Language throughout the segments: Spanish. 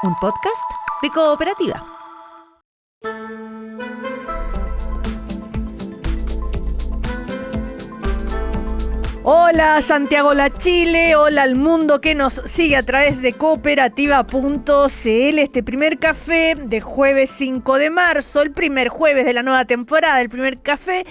un podcast de Cooperativa. Hola Santiago La Chile, hola al mundo que nos sigue a través de cooperativa.cl. Este primer café de jueves 5 de marzo, el primer jueves de la nueva temporada, el primer café,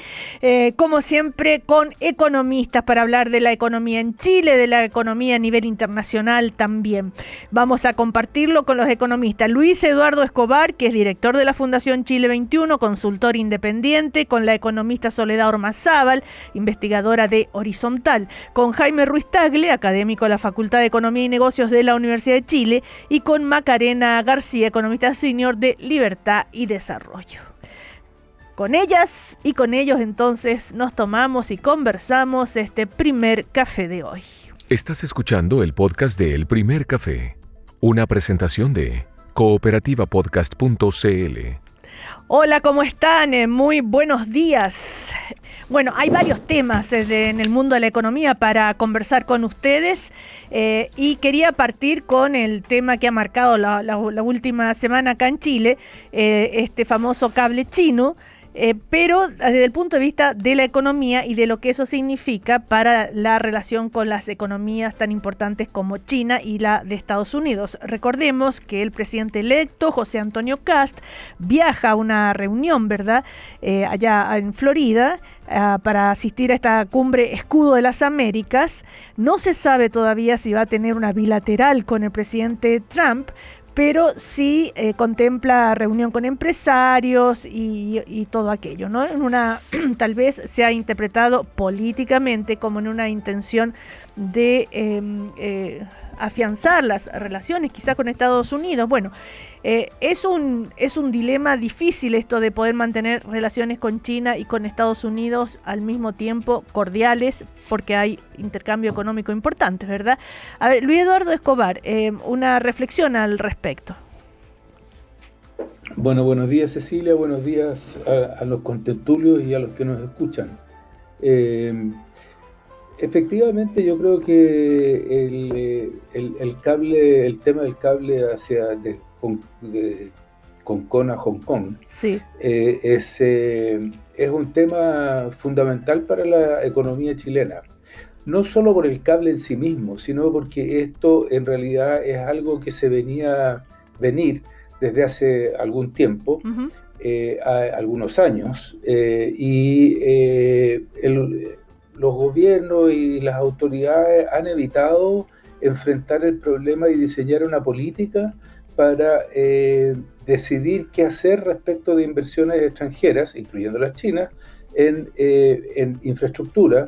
como siempre con economistas para hablar de la economía en Chile, de la economía a nivel internacional también. Vamos a compartirlo con los economistas Luis Eduardo Escobar, que es director de la Fundación Chile 21, consultor independiente, con la economista Soledad Ormazábal, investigadora de Horizontal, con Jaime Ruiz Tagle, académico de la Facultad de Economía y Negocios de la Universidad de Chile, y con Macarena García, economista senior de Libertad y Desarrollo. Con ellas y con ellos entonces nos tomamos y conversamos este primer café de hoy. Estás escuchando el podcast de El Primer Café, una presentación de cooperativapodcast.cl. Hola, ¿cómo están? Muy buenos días. Bueno, hay varios temas en el mundo de la economía para conversar con ustedes y quería partir con el tema que ha marcado la última semana acá en Chile, este famoso cable chino, pero desde el punto de vista de la economía y de lo que eso significa para la relación con las economías tan importantes como China y la de Estados Unidos. Recordemos que el presidente electo, José Antonio Kast, viaja a una reunión, ¿verdad?, allá en Florida, para asistir a esta cumbre Escudo de las Américas. No se sabe todavía si va a tener una bilateral con el presidente Trump, pero sí contempla reunión con empresarios y todo aquello, ¿no? Tal vez se ha interpretado políticamente como en una intención de afianzar las relaciones quizá con Estados Unidos. Bueno, es un dilema difícil esto de poder mantener relaciones con China y con Estados Unidos al mismo tiempo cordiales, porque hay intercambio económico importante, ¿verdad? A ver, Luis Eduardo Escobar, una reflexión al respecto. Bueno, buenos días Cecilia, buenos días a los contertulios y a los que nos escuchan. Efectivamente, yo creo que el tema del cable hacia Hong Kong a Hong Kong, sí, es un tema fundamental para la economía chilena. No solo por el cable en sí mismo, sino porque esto en realidad es algo que se venir desde hace algún tiempo, uh-huh, algunos años, los gobiernos y las autoridades han evitado enfrentar el problema y diseñar una política para decidir qué hacer respecto de inversiones extranjeras, incluyendo las chinas, en infraestructura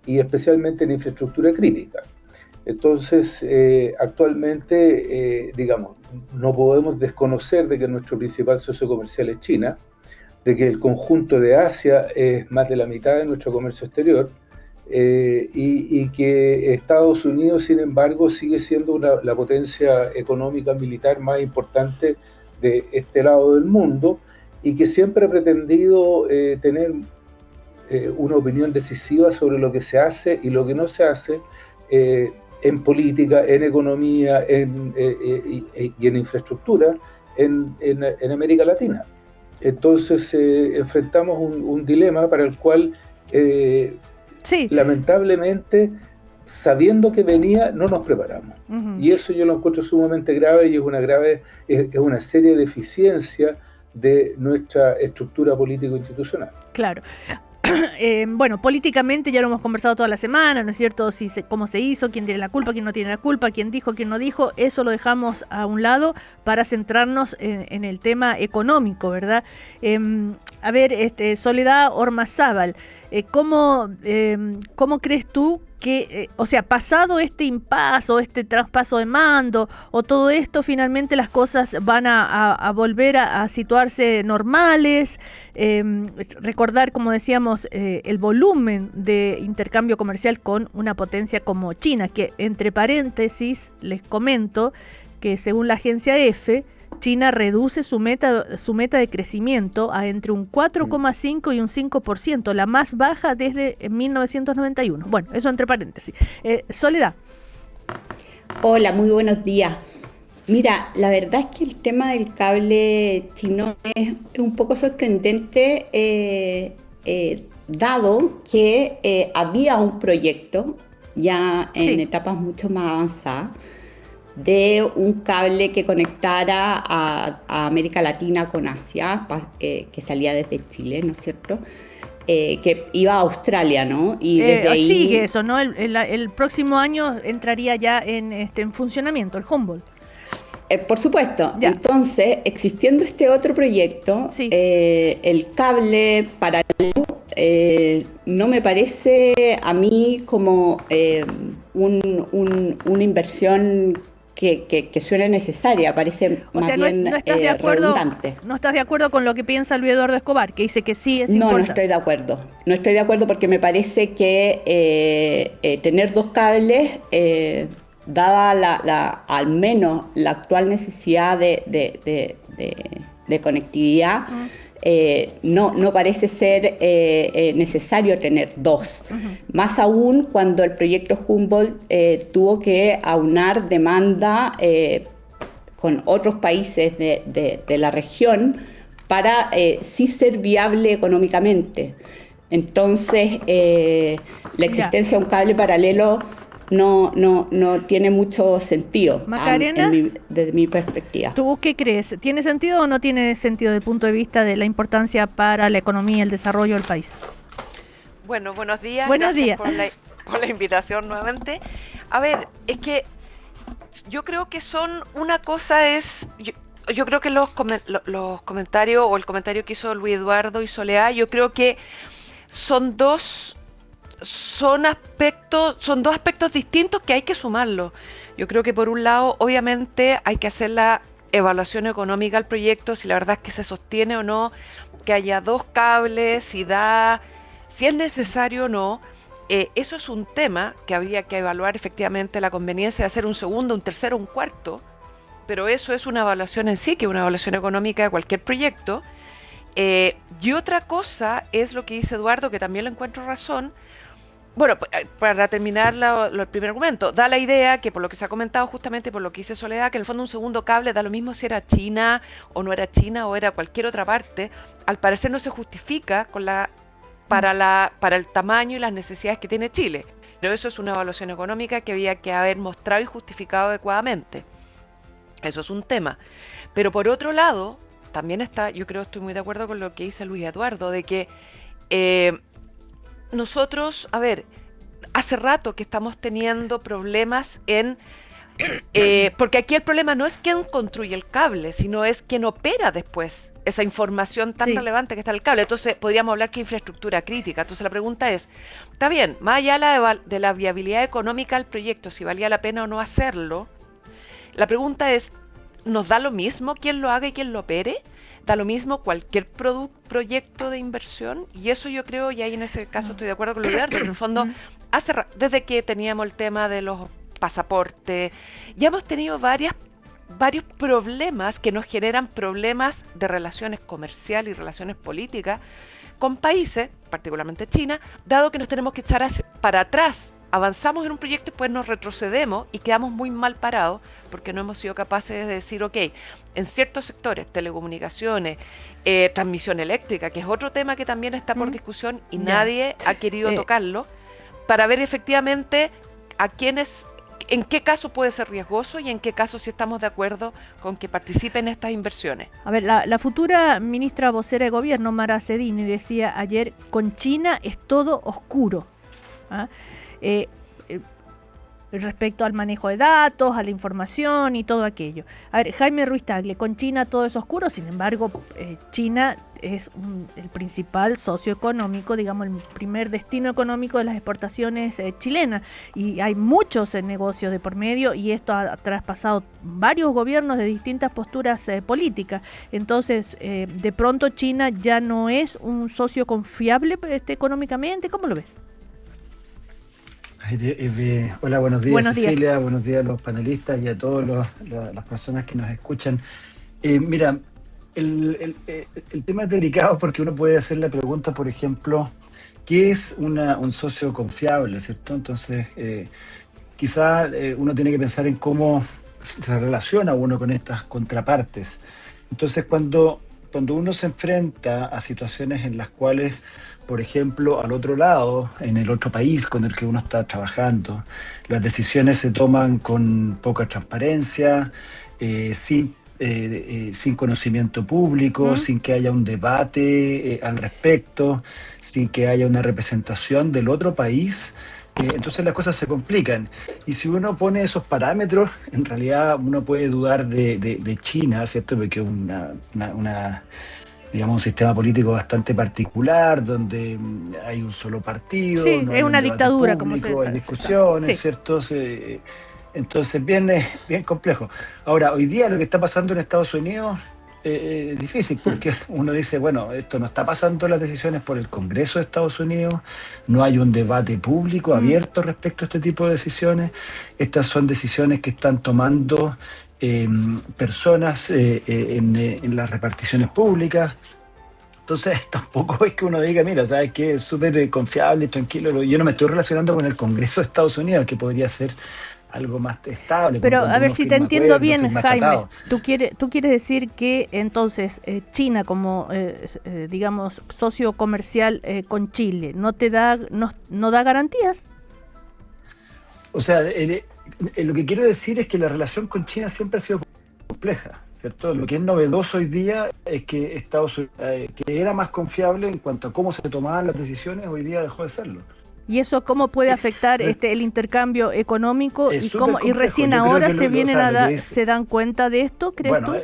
y especialmente en infraestructura crítica. Entonces, actualmente, digamos, no podemos desconocer de que nuestro principal socio comercial es China, de que el conjunto de Asia es más de la mitad de nuestro comercio exterior, y que Estados Unidos, sin embargo, sigue siendo la potencia económica militar más importante de este lado del mundo y que siempre ha pretendido tener una opinión decisiva sobre lo que se hace y lo que no se hace en política, en economía y en infraestructura en América Latina. Entonces enfrentamos un dilema para el cual sí, lamentablemente, sabiendo que venía, no nos preparamos. Uh-huh. Y eso yo lo encuentro sumamente grave y es una seria deficiencia de nuestra estructura político-institucional. Claro. Bueno, políticamente ya lo hemos conversado toda la semana, ¿no es cierto? Cómo se hizo, quién tiene la culpa, quién no tiene la culpa, quién dijo, quién no dijo, eso lo dejamos a un lado para centrarnos en el tema económico, ¿verdad? A ver, Soledad Ormazábal, ¿cómo crees tú que, o sea, pasado este impasse o este traspaso de mando o todo esto, finalmente las cosas van a volver a situarse normales? Recordar, como decíamos, el volumen de intercambio comercial con una potencia como China, que entre paréntesis les comento que según la agencia EFE, China reduce su meta de crecimiento a entre un 4,5 y un 5%, la más baja desde 1991. Bueno, eso entre paréntesis. Soledad. Hola, muy buenos días. Mira, la verdad es que el tema del cable chino es un poco sorprendente, dado que había un proyecto ya en Sí. etapas mucho más avanzadas de un cable que conectara a América Latina con Asia, que salía desde Chile, ¿no es cierto? Que iba a Australia, ¿no? Y desde Sigue ahí, eso, ¿no? El próximo año entraría ya en funcionamiento el Humboldt. por supuesto. Ya, Entonces, existiendo este otro proyecto, sí. el cable paralelo no me parece a mí como una inversión que suene necesaria, parece O más sea, no, bien no estás de acuerdo, redundante. no estás de acuerdo con lo que piensa Luis Eduardo Escobar, que dice que sí es No, no importante. estoy de acuerdo. No estoy de acuerdo porque me parece que tener dos cables, dada al menos la actual necesidad de conectividad, Mm, no parece ser necesario tener dos. Más aún cuando el proyecto Humboldt tuvo que aunar demanda con otros países de la región para sí ser viable económicamente. Entonces, la ya. existencia de un cable paralelo no tiene mucho sentido Macarena, desde mi perspectiva. ¿tú qué crees? ¿Tiene sentido o no tiene sentido desde el punto de vista de la importancia para la economía y el desarrollo del país? Bueno, buenos días. Buenos Gracias días. por la invitación nuevamente. A ver, es que yo creo que una cosa es, yo creo que los comentarios o el comentario que hizo Luis Eduardo y Soledad, yo creo que son dos, son dos aspectos distintos que hay que sumarlos. Yo creo que por un lado, obviamente, hay que hacer la evaluación económica al proyecto, si la verdad es que se sostiene o no, que haya dos cables, si es necesario o no. Eso es un tema que habría que evaluar efectivamente la conveniencia de hacer un segundo, un tercero, un cuarto, pero eso es una evaluación en sí, que es una evaluación económica de cualquier proyecto. Y otra cosa es lo que dice Eduardo, que también le encuentro razón. Bueno, para terminar el primer argumento, da la idea que por lo que se ha comentado justamente, por lo que dice Soledad, que en el fondo un segundo cable da lo mismo si era China o no era China o era cualquier otra parte, al parecer no se justifica para el tamaño y las necesidades que tiene Chile. Pero eso es una evaluación económica que había que haber mostrado y justificado adecuadamente. Eso es un tema. Pero por otro lado, también yo creo, estoy muy de acuerdo con lo que dice Luis Eduardo, de que nosotros, a ver, hace rato que estamos teniendo problemas porque aquí el problema no es quién construye el cable, sino es quién opera después esa información tan Sí. relevante que está en el cable. Entonces podríamos hablar que infraestructura crítica. Entonces la pregunta es, está bien, más allá de la viabilidad económica del proyecto, si valía la pena o no hacerlo, la pregunta es, ¿nos da lo mismo quién lo haga y quién lo opere? ¿Da lo mismo cualquier proyecto de inversión? Y eso yo creo, y ahí en ese caso estoy de acuerdo con lo de Arte, que en el fondo, desde que teníamos el tema de los pasaportes, ya hemos tenido varios problemas que nos generan problemas de relaciones comerciales y relaciones políticas con países, particularmente China, dado que nos tenemos que echar para atrás. Avanzamos en un proyecto y después nos retrocedemos y quedamos muy mal parados porque no hemos sido capaces de decir, ok, en ciertos sectores, telecomunicaciones, transmisión eléctrica, que es otro tema que también está por discusión y Ya. nadie ha querido tocarlo, para ver efectivamente en qué caso puede ser riesgoso y en qué caso sí estamos de acuerdo con que participen en estas inversiones. A ver, la futura ministra vocera de gobierno, Mara Cedini, decía ayer, con China es todo oscuro. ¿Ah? Eh, eh, respecto al manejo de datos, a la información y todo aquello. A ver, Jaime Ruiz Tagle, con China todo es oscuro, sin embargo, China es el principal socio económico, digamos, el primer destino económico de las exportaciones chilenas, y hay muchos negocios de por medio, y esto ha traspasado varios gobiernos de distintas posturas políticas. Entonces, de pronto China ya no es un socio confiable económicamente. ¿Cómo lo ves? Hola, buenos días, Buenos días. Cecilia, buenos días a los panelistas y a todas las personas que nos escuchan. Mira, el tema es delicado porque uno puede hacer la pregunta, por ejemplo, ¿qué es un socio confiable, cierto? Entonces, quizá uno tiene que pensar en cómo se relaciona uno con estas contrapartes. Entonces, cuando uno se enfrenta a situaciones en las cuales, por ejemplo, al otro lado, en el otro país con el que uno está trabajando, las decisiones se toman con poca transparencia, sin conocimiento público, sin que haya un debate al respecto, sin que haya una representación del otro país, entonces las cosas se complican. Y si uno pone esos parámetros, en realidad uno puede dudar de China, ¿cierto? Porque es digamos, un sistema político bastante particular, donde hay un solo partido, Sí, no es hay un una debate dictadura, público, como se hay dice. discusiones, Sí. ¿cierto? Entonces, bien complejo. Ahora, hoy día lo que está pasando en Estados Unidos es difícil, porque uno dice, bueno, esto no está pasando las decisiones por el Congreso de Estados Unidos, no hay un debate público abierto respecto a este tipo de decisiones. Estas son decisiones que están tomando personas en las reparticiones públicas. Entonces, tampoco es que uno diga, mira, ¿sabes qué? Es súper confiable y tranquilo. Yo no me estoy relacionando con el Congreso de Estados Unidos, que podría ser algo más estable. Pero como a ver uno si te firma entiendo acuerdos, bien, firma Jaime. tratados. Tú quieres decir que entonces China como, digamos, socio comercial con Chile no da garantías. O sea, lo que quiero decir es que la relación con China siempre ha sido compleja, ¿cierto? Lo que es novedoso hoy día es que Estados Unidos, que era más confiable en cuanto a cómo se tomaban las decisiones, hoy día dejó de serlo. ¿Y eso cómo puede afectar el intercambio económico? Es ¿Y súper cómo, y complejo. recién Yo creo ahora que se vienen se dan cuenta de esto, crees bueno, tú?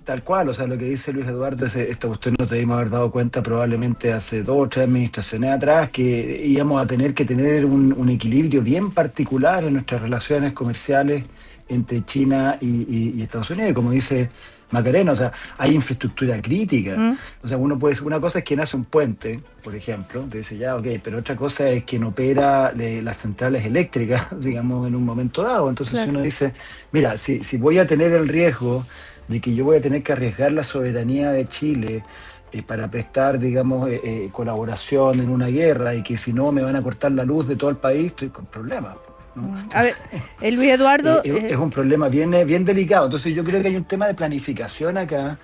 Tal cual, o sea, lo que dice Luis Eduardo, esta cuestión nos debimos haber dado cuenta probablemente hace 2 o 3 administraciones atrás, que íbamos a tener que tener un equilibrio bien particular en nuestras relaciones comerciales entre China y Estados Unidos. Y como dice Macarena, o sea, hay infraestructura crítica. O sea, una cosa es quien hace un puente, por ejemplo, te dice ya, ok, pero otra cosa es quien opera las centrales eléctricas, digamos, en un momento dado. Entonces, Claro. si uno dice, mira, si voy a tener el riesgo de que yo voy a tener que arriesgar la soberanía de Chile para prestar, digamos, colaboración en una guerra, y que si no me van a cortar la luz de todo el país, estoy con problemas, ¿no? A ver, Luis Eduardo... Es un problema bien delicado. Entonces yo creo que hay un tema de planificación acá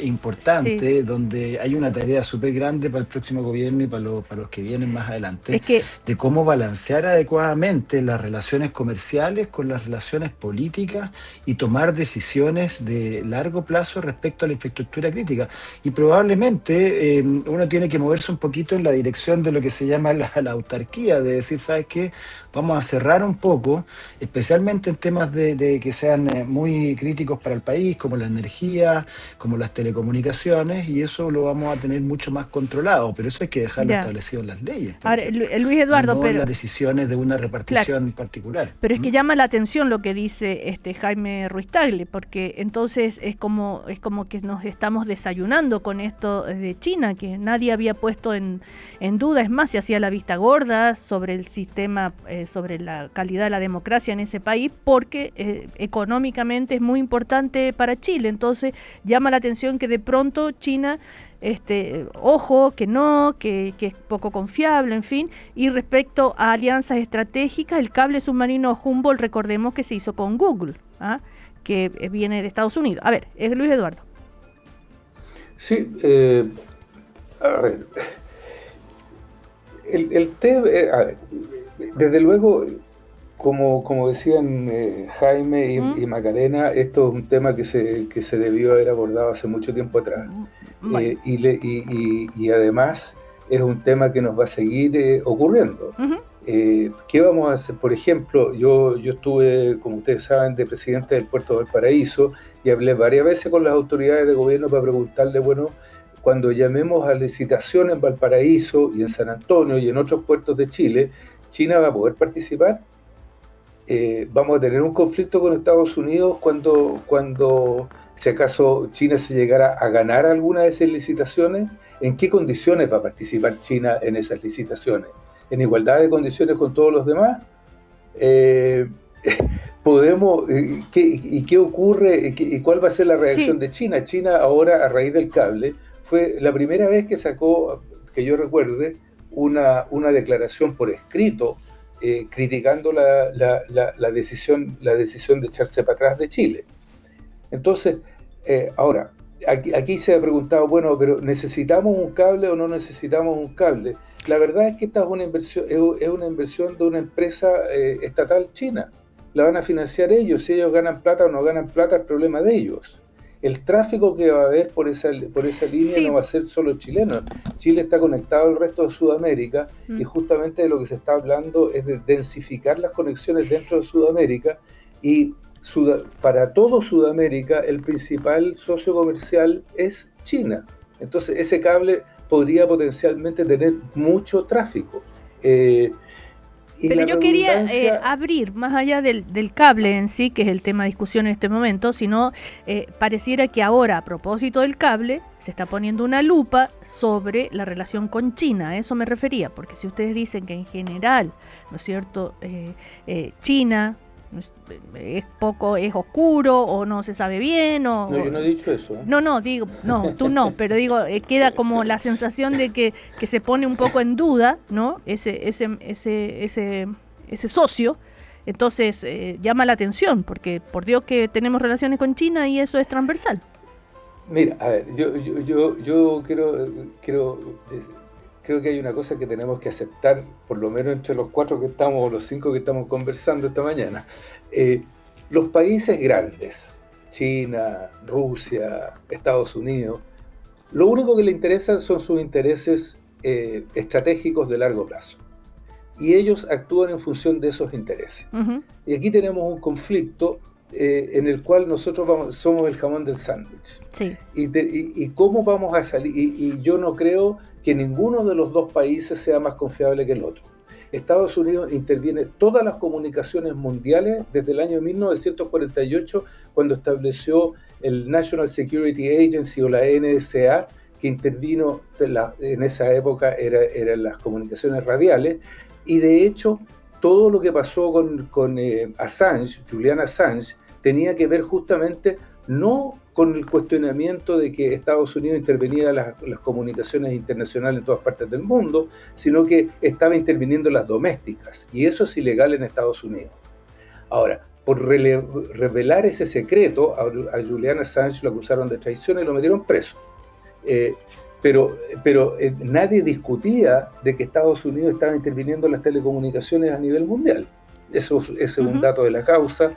importante, Sí. donde hay una tarea súper grande para el próximo gobierno y para los que vienen más adelante, Es que- de cómo balancear adecuadamente las relaciones comerciales con las relaciones políticas y tomar decisiones de largo plazo respecto a la infraestructura crítica. Y probablemente uno tiene que moverse un poquito en la dirección de lo que se llama la autarquía, de decir, ¿sabes qué? Vamos a cerrar un poco, especialmente en temas de que sean muy críticos para el país, como la energía, como las telecomunicaciones, y eso lo vamos a tener mucho más controlado, pero eso hay que dejarlo Ya. establecido en las leyes, por Ahora, ejemplo, Luis Eduardo, y no en pero... las decisiones de una repartición particular. Pero es que llama la atención lo que dice Jaime Ruiz Tagle, porque entonces es como que nos estamos desayunando con esto de China, que nadie había puesto en duda. Es más, se hacía la vista gorda sobre el sistema, sobre la calidad de la democracia en ese país, porque económicamente es muy importante para Chile. Entonces llama la atención que de pronto China... ojo, que es poco confiable, en fin. Y respecto a alianzas estratégicas, el cable submarino Humboldt, recordemos que se hizo con Google, que viene de Estados Unidos. A ver, Luis Eduardo. Sí, a ver, el tema, a ver, desde luego, como decían Jaime y Macarena, esto es un tema que se debió haber abordado hace mucho tiempo atrás. Bueno. Y además es un tema que nos va a seguir ocurriendo. ¿Qué vamos a hacer? Por ejemplo, yo estuve, como ustedes saben, de presidente del Puerto de Valparaíso, y hablé varias veces con las autoridades de gobierno para preguntarle, bueno, cuando llamemos a licitación en Valparaíso y en San Antonio y en otros puertos de Chile, ¿China va a poder participar? ¿Vamos a tener un conflicto con Estados Unidos cuando si acaso China se llegara a ganar alguna de esas licitaciones? ¿En qué condiciones va a participar China en esas licitaciones? ¿En igualdad de condiciones con todos los demás? ¿Qué ocurre? ¿Y cuál va a ser la reacción de China? China ahora, a raíz del cable, fue la primera vez que sacó, que yo recuerde, una declaración por escrito criticando la decisión de echarse para atrás de Chile. Entonces, ahora, aquí se ha preguntado, bueno, pero ¿necesitamos un cable o no necesitamos un cable? La verdad es que esta es una inversión de una empresa estatal china. La van a financiar ellos. Si ellos ganan plata o no ganan plata, es problema de ellos. El tráfico que va a haber por esa línea no va a ser solo chileno. Chile está conectado al resto de Sudamérica y justamente de lo que se está hablando es de densificar las conexiones dentro de Sudamérica y para todo Sudamérica el principal socio comercial es China. Entonces ese cable podría potencialmente tener mucho tráfico. Pero yo quería abrir, más allá del cable en sí, que es el tema de discusión en este momento, sino pareciera que ahora, a propósito del cable, se está poniendo una lupa sobre la relación con China. A eso me refería, porque si ustedes dicen que en general, ¿no es cierto?, China es oscuro o no se sabe bien No, yo no he dicho eso. No, tú no, pero digo, queda como la sensación de que se pone un poco en duda, ¿no? Ese socio. Entonces llama la atención, porque por Dios que tenemos relaciones con China y eso es transversal. Mira, a ver, yo creo que hay una cosa que tenemos que aceptar, por lo menos entre los 4 que estamos, o los 5 que estamos conversando esta mañana. Los países grandes, China, Rusia, Estados Unidos, lo único que le interesa son sus intereses estratégicos de largo plazo. Y ellos actúan en función de esos intereses. Uh-huh. Y aquí tenemos un conflicto en el cual nosotros somos el jamón del sándwich. Sí. Y cómo vamos a salir, y yo no creo que ninguno de los dos países sea más confiable que el otro. Estados Unidos interviene todas las comunicaciones mundiales desde el año 1948, cuando estableció el National Security Agency o la NSA, que intervino en esa época eran las comunicaciones radiales, y de hecho todo lo que pasó con Assange, Julian Assange, tenía que ver justamente no con el cuestionamiento de que Estados Unidos intervenía en las comunicaciones internacionales en todas partes del mundo, sino que estaba interviniendo en las domésticas, y eso es ilegal en Estados Unidos. Ahora, por revelar ese secreto, a Julian Assange lo acusaron de traición y lo metieron preso. Pero nadie discutía de que Estados Unidos estaba interviniendo en las telecomunicaciones a nivel mundial. Eso es un dato de la causa,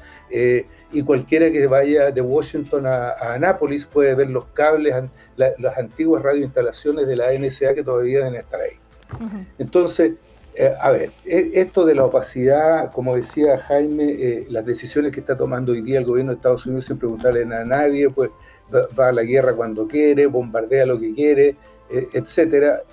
y cualquiera que vaya de Washington a Anápolis puede ver los cables, las antiguas radioinstalaciones de la NSA que todavía deben estar ahí. Uh-huh. Entonces, a ver, esto de la opacidad, como decía Jaime, las decisiones que está tomando hoy día el gobierno de Estados Unidos sin preguntarle a nadie, pues va a la guerra cuando quiere, bombardea lo que quiere, etcétera.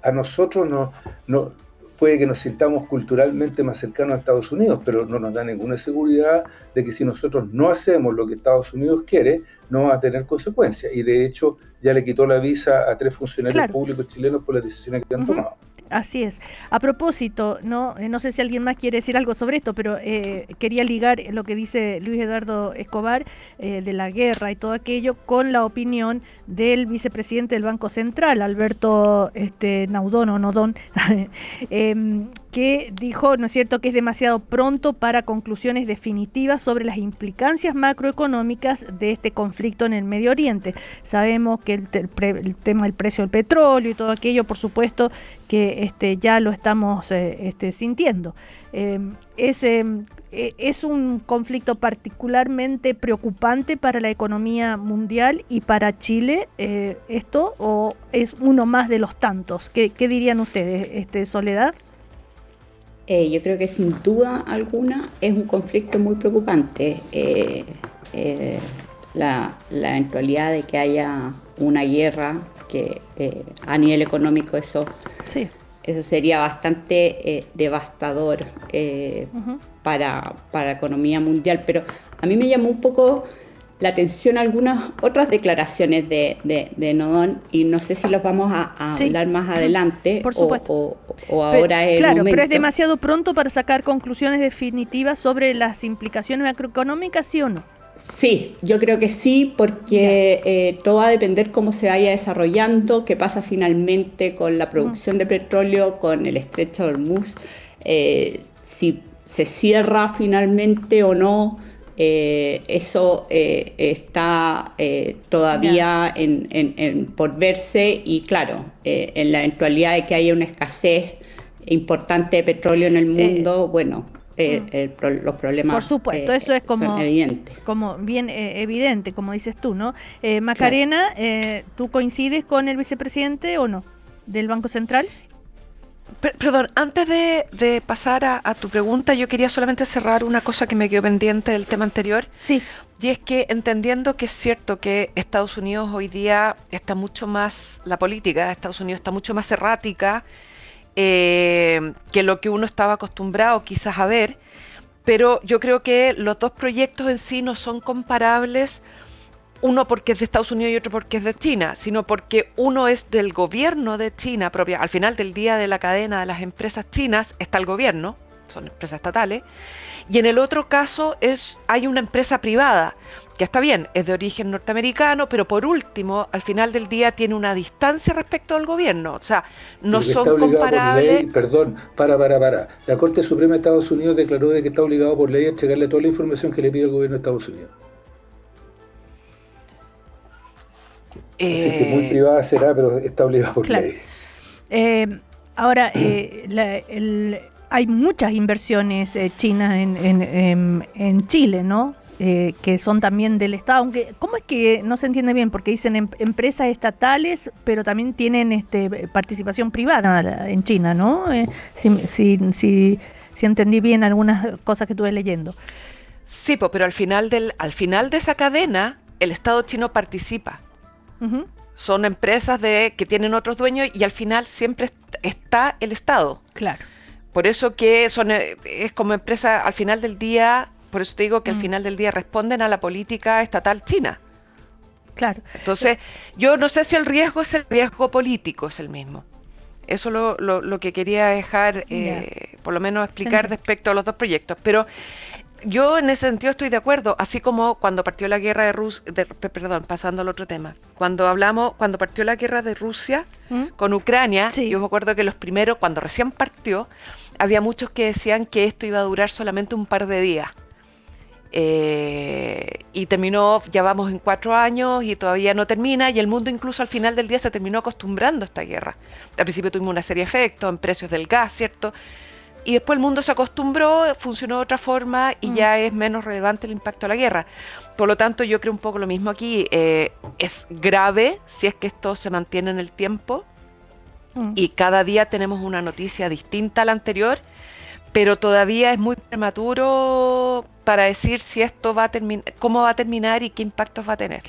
A nosotros no puede que nos sintamos culturalmente más cercanos a Estados Unidos, pero no nos da ninguna seguridad de que si nosotros no hacemos lo que Estados Unidos quiere, no va a tener consecuencias. Y de hecho ya le quitó la visa a 3 funcionarios públicos chilenos por las decisiones que han tomado. Así es. A propósito, no sé si alguien más quiere decir algo sobre esto, pero quería ligar lo que dice Luis Eduardo Escobar de la guerra y todo aquello con la opinión del vicepresidente del Banco Central, Alberto Naudón, que dijo, ¿no es cierto?, que es demasiado pronto para conclusiones definitivas sobre las implicancias macroeconómicas de este conflicto en el Medio Oriente. Sabemos que el tema del precio del petróleo y todo aquello, por supuesto, que ya lo estamos sintiendo. Es un conflicto particularmente preocupante para la economía mundial y para Chile, esto, o es uno más de los tantos. ¿Qué dirían ustedes, Soledad? Yo creo que sin duda alguna es un conflicto muy preocupante. La eventualidad de que haya una guerra, que a nivel económico eso sería bastante devastador para la economía mundial. Pero a mí me llamó un poco la atención algunas otras declaraciones de Naudón, y no sé si los vamos a hablar más adelante o ahora es el momento. Pero es demasiado pronto para sacar conclusiones definitivas sobre las implicaciones macroeconómicas, ¿sí o no? Sí, yo creo que sí, porque todo va a depender cómo se vaya desarrollando, qué pasa finalmente con la producción de petróleo, con el estrecho de Hormuz, si se cierra finalmente o no. Eso está todavía por verse, y claro, en la eventualidad de que haya una escasez importante de petróleo en el mundo, bueno, los problemas, por supuesto, eso es son evidentes. Como bien evidente, como dices tú, ¿no? Macarena, claro. ¿Tú coincides con el vicepresidente o no del Banco Central? Perdón, antes de pasar a tu pregunta, yo quería solamente cerrar una cosa que me quedó pendiente del tema anterior. Sí. Y es que, entendiendo que es cierto que Estados Unidos hoy día está mucho más, la política de Estados Unidos está mucho más errática que lo que uno estaba acostumbrado quizás a ver, pero yo creo que los dos proyectos en sí no son comparables, uno porque es de Estados Unidos y otro porque es de China, sino porque uno es del gobierno de China propia. Al final del día de la cadena de las empresas chinas está el gobierno, son empresas estatales, y en el otro caso hay una empresa privada, que está bien, es de origen norteamericano, pero por último, al final del día tiene una distancia respecto al gobierno, o sea, no son comparables. Ley, perdón, para. La Corte Suprema de Estados Unidos declaró de que está obligado por ley a entregarle toda la información que le pide el gobierno de Estados Unidos. Así que muy privada será, pero está obligado por ley. Ahora, hay muchas inversiones chinas en Chile, ¿no? Que son también del Estado, aunque ¿cómo es que no se entiende bien? Porque dicen empresas estatales, pero también tienen participación privada en China, ¿no? Si entendí bien algunas cosas que estuve leyendo. Sí, pero al final de esa cadena, el Estado chino participa. Uh-huh. Son empresas que tienen otros dueños y al final siempre está el Estado. Claro. Por eso que es como empresa al final del día. Por eso te digo que al final del día responden a la política estatal china. Claro. Entonces, yo no sé si el riesgo es el riesgo político, es el mismo. Eso es lo que quería dejar, por lo menos explicar respecto a los dos proyectos. Pero yo en ese sentido estoy de acuerdo, así como cuando partió la guerra de Rusia, pasando al otro tema, cuando partió la guerra de Rusia con Ucrania, yo me acuerdo que los primeros, cuando recién partió, había muchos que decían que esto iba a durar solamente un par de días. Y terminó, ya vamos en 4 años y todavía no termina, y el mundo incluso al final del día se terminó acostumbrando a esta guerra. Al principio tuvimos una serie de efectos en precios del gas, ¿cierto? Y después el mundo se acostumbró, funcionó de otra forma y ya es menos relevante el impacto de la guerra. Por lo tanto, yo creo un poco lo mismo aquí. Es grave si es que esto se mantiene en el tiempo y cada día tenemos una noticia distinta a la anterior, pero todavía es muy prematuro para decir si esto va a terminar, cómo va a terminar y qué impactos va a tener.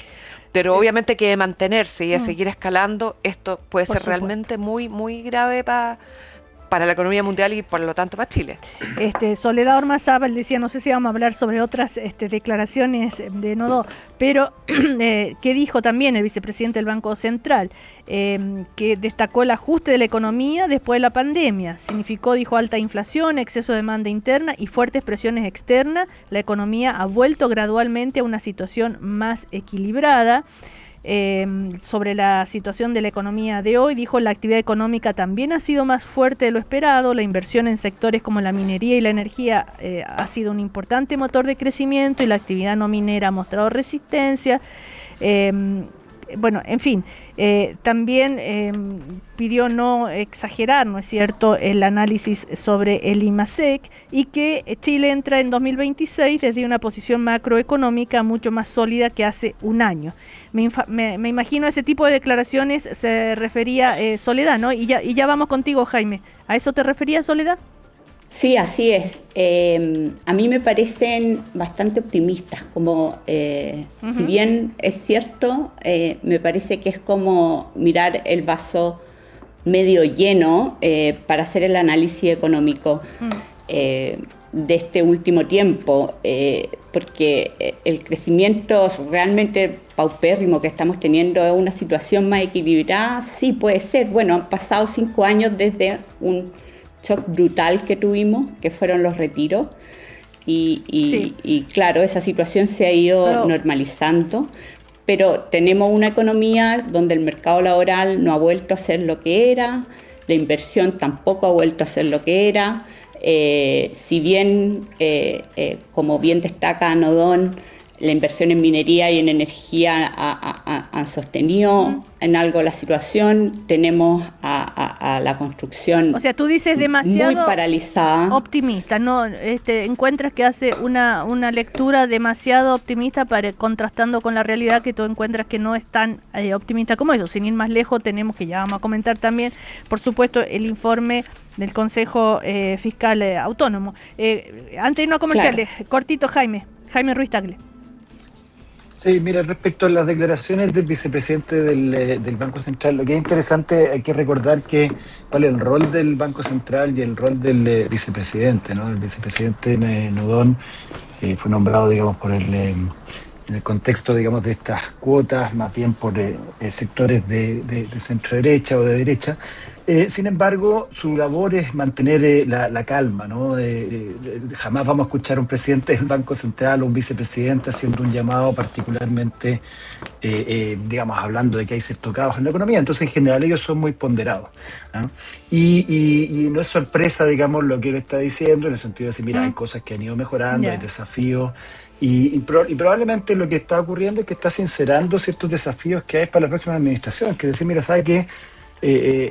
Pero obviamente que de mantenerse y de seguir escalando, esto puede ser realmente muy, muy grave para la economía mundial y por lo tanto para Chile. Soledad Ormazábal decía, no sé si vamos a hablar sobre otras declaraciones de Nodo, pero que dijo también el vicepresidente del Banco Central, que destacó el ajuste de la economía después de la pandemia. Significó, dijo, alta inflación, exceso de demanda interna y fuertes presiones externas. La economía ha vuelto gradualmente a una situación más equilibrada. Sobre la situación de la economía de hoy, dijo, la actividad económica también ha sido más fuerte de lo esperado, la inversión en sectores como la minería y la energía ha sido un importante motor de crecimiento y la actividad no minera ha mostrado resistencia. Bueno, en fin, también pidió no exagerar, ¿no es cierto?, el análisis sobre el IMASEC y que Chile entra en 2026 desde una posición macroeconómica mucho más sólida que hace un año. Me imagino a ese tipo de declaraciones se refería Soledad, ¿no? Y ya vamos contigo, Jaime. ¿A eso te referías, Soledad? Sí, así es. A mí me parecen bastante optimistas, como si bien es cierto, me parece que es como mirar el vaso medio lleno para hacer el análisis económico de este último tiempo, porque el crecimiento realmente paupérrimo que estamos teniendo es una situación más equilibrada. Sí, puede ser. Bueno, han pasado 5 años desde un shock brutal que tuvimos, que fueron los retiros. y claro, esa situación se ha ido normalizando, pero tenemos una economía donde el mercado laboral no ha vuelto a ser lo que era, la inversión tampoco ha vuelto a ser lo que era, si bien, como bien destaca Anodón, la inversión en minería y en energía han sostenido en algo la situación. Tenemos a la construcción, o sea, tú dices demasiado muy paralizada. Optimista, ¿no? Encuentras que hace una lectura demasiado optimista contrastando con la realidad, que tú encuentras que no es tan optimista como eso. Sin ir más lejos, tenemos que ya vamos a comentar también, por supuesto, el informe del Consejo Fiscal Autónomo. Antes de irnos a comerciales, cortito, Jaime Ruiz Tagle. Sí, mira, respecto a las declaraciones del vicepresidente del Banco Central, lo que es interesante, hay que recordar cuál es el rol del Banco Central y el rol del vicepresidente, ¿no? El vicepresidente Nodón fue nombrado, digamos, en el contexto, digamos, de estas cuotas, más bien por sectores de centro derecha o de derecha. Sin embargo, su labor es mantener la calma, ¿no? Jamás vamos a escuchar a un presidente del Banco Central o un vicepresidente haciendo un llamado particularmente, digamos, hablando de que hay cierto caos en la economía. Entonces, en general, ellos son muy ponderados, ¿no? Y no es sorpresa, digamos, lo que él está diciendo, en el sentido de decir, mira, hay cosas que han ido mejorando, hay desafíos, y probablemente lo que está ocurriendo es que está sincerando ciertos desafíos que hay para la próxima administración, que decir, mira, ¿sabe qué?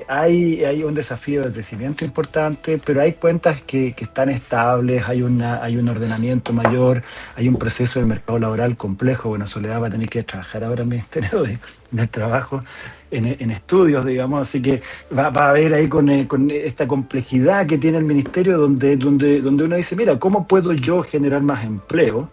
Hay un desafío de crecimiento importante, pero hay cuentas que están estables, hay un ordenamiento mayor, hay un proceso del mercado laboral complejo. Bueno, Soledad va a tener que trabajar ahora en el Ministerio del Trabajo en estudios, digamos, así que va a haber ahí con esta complejidad que tiene el Ministerio donde uno dice, mira, ¿cómo puedo yo generar más empleo?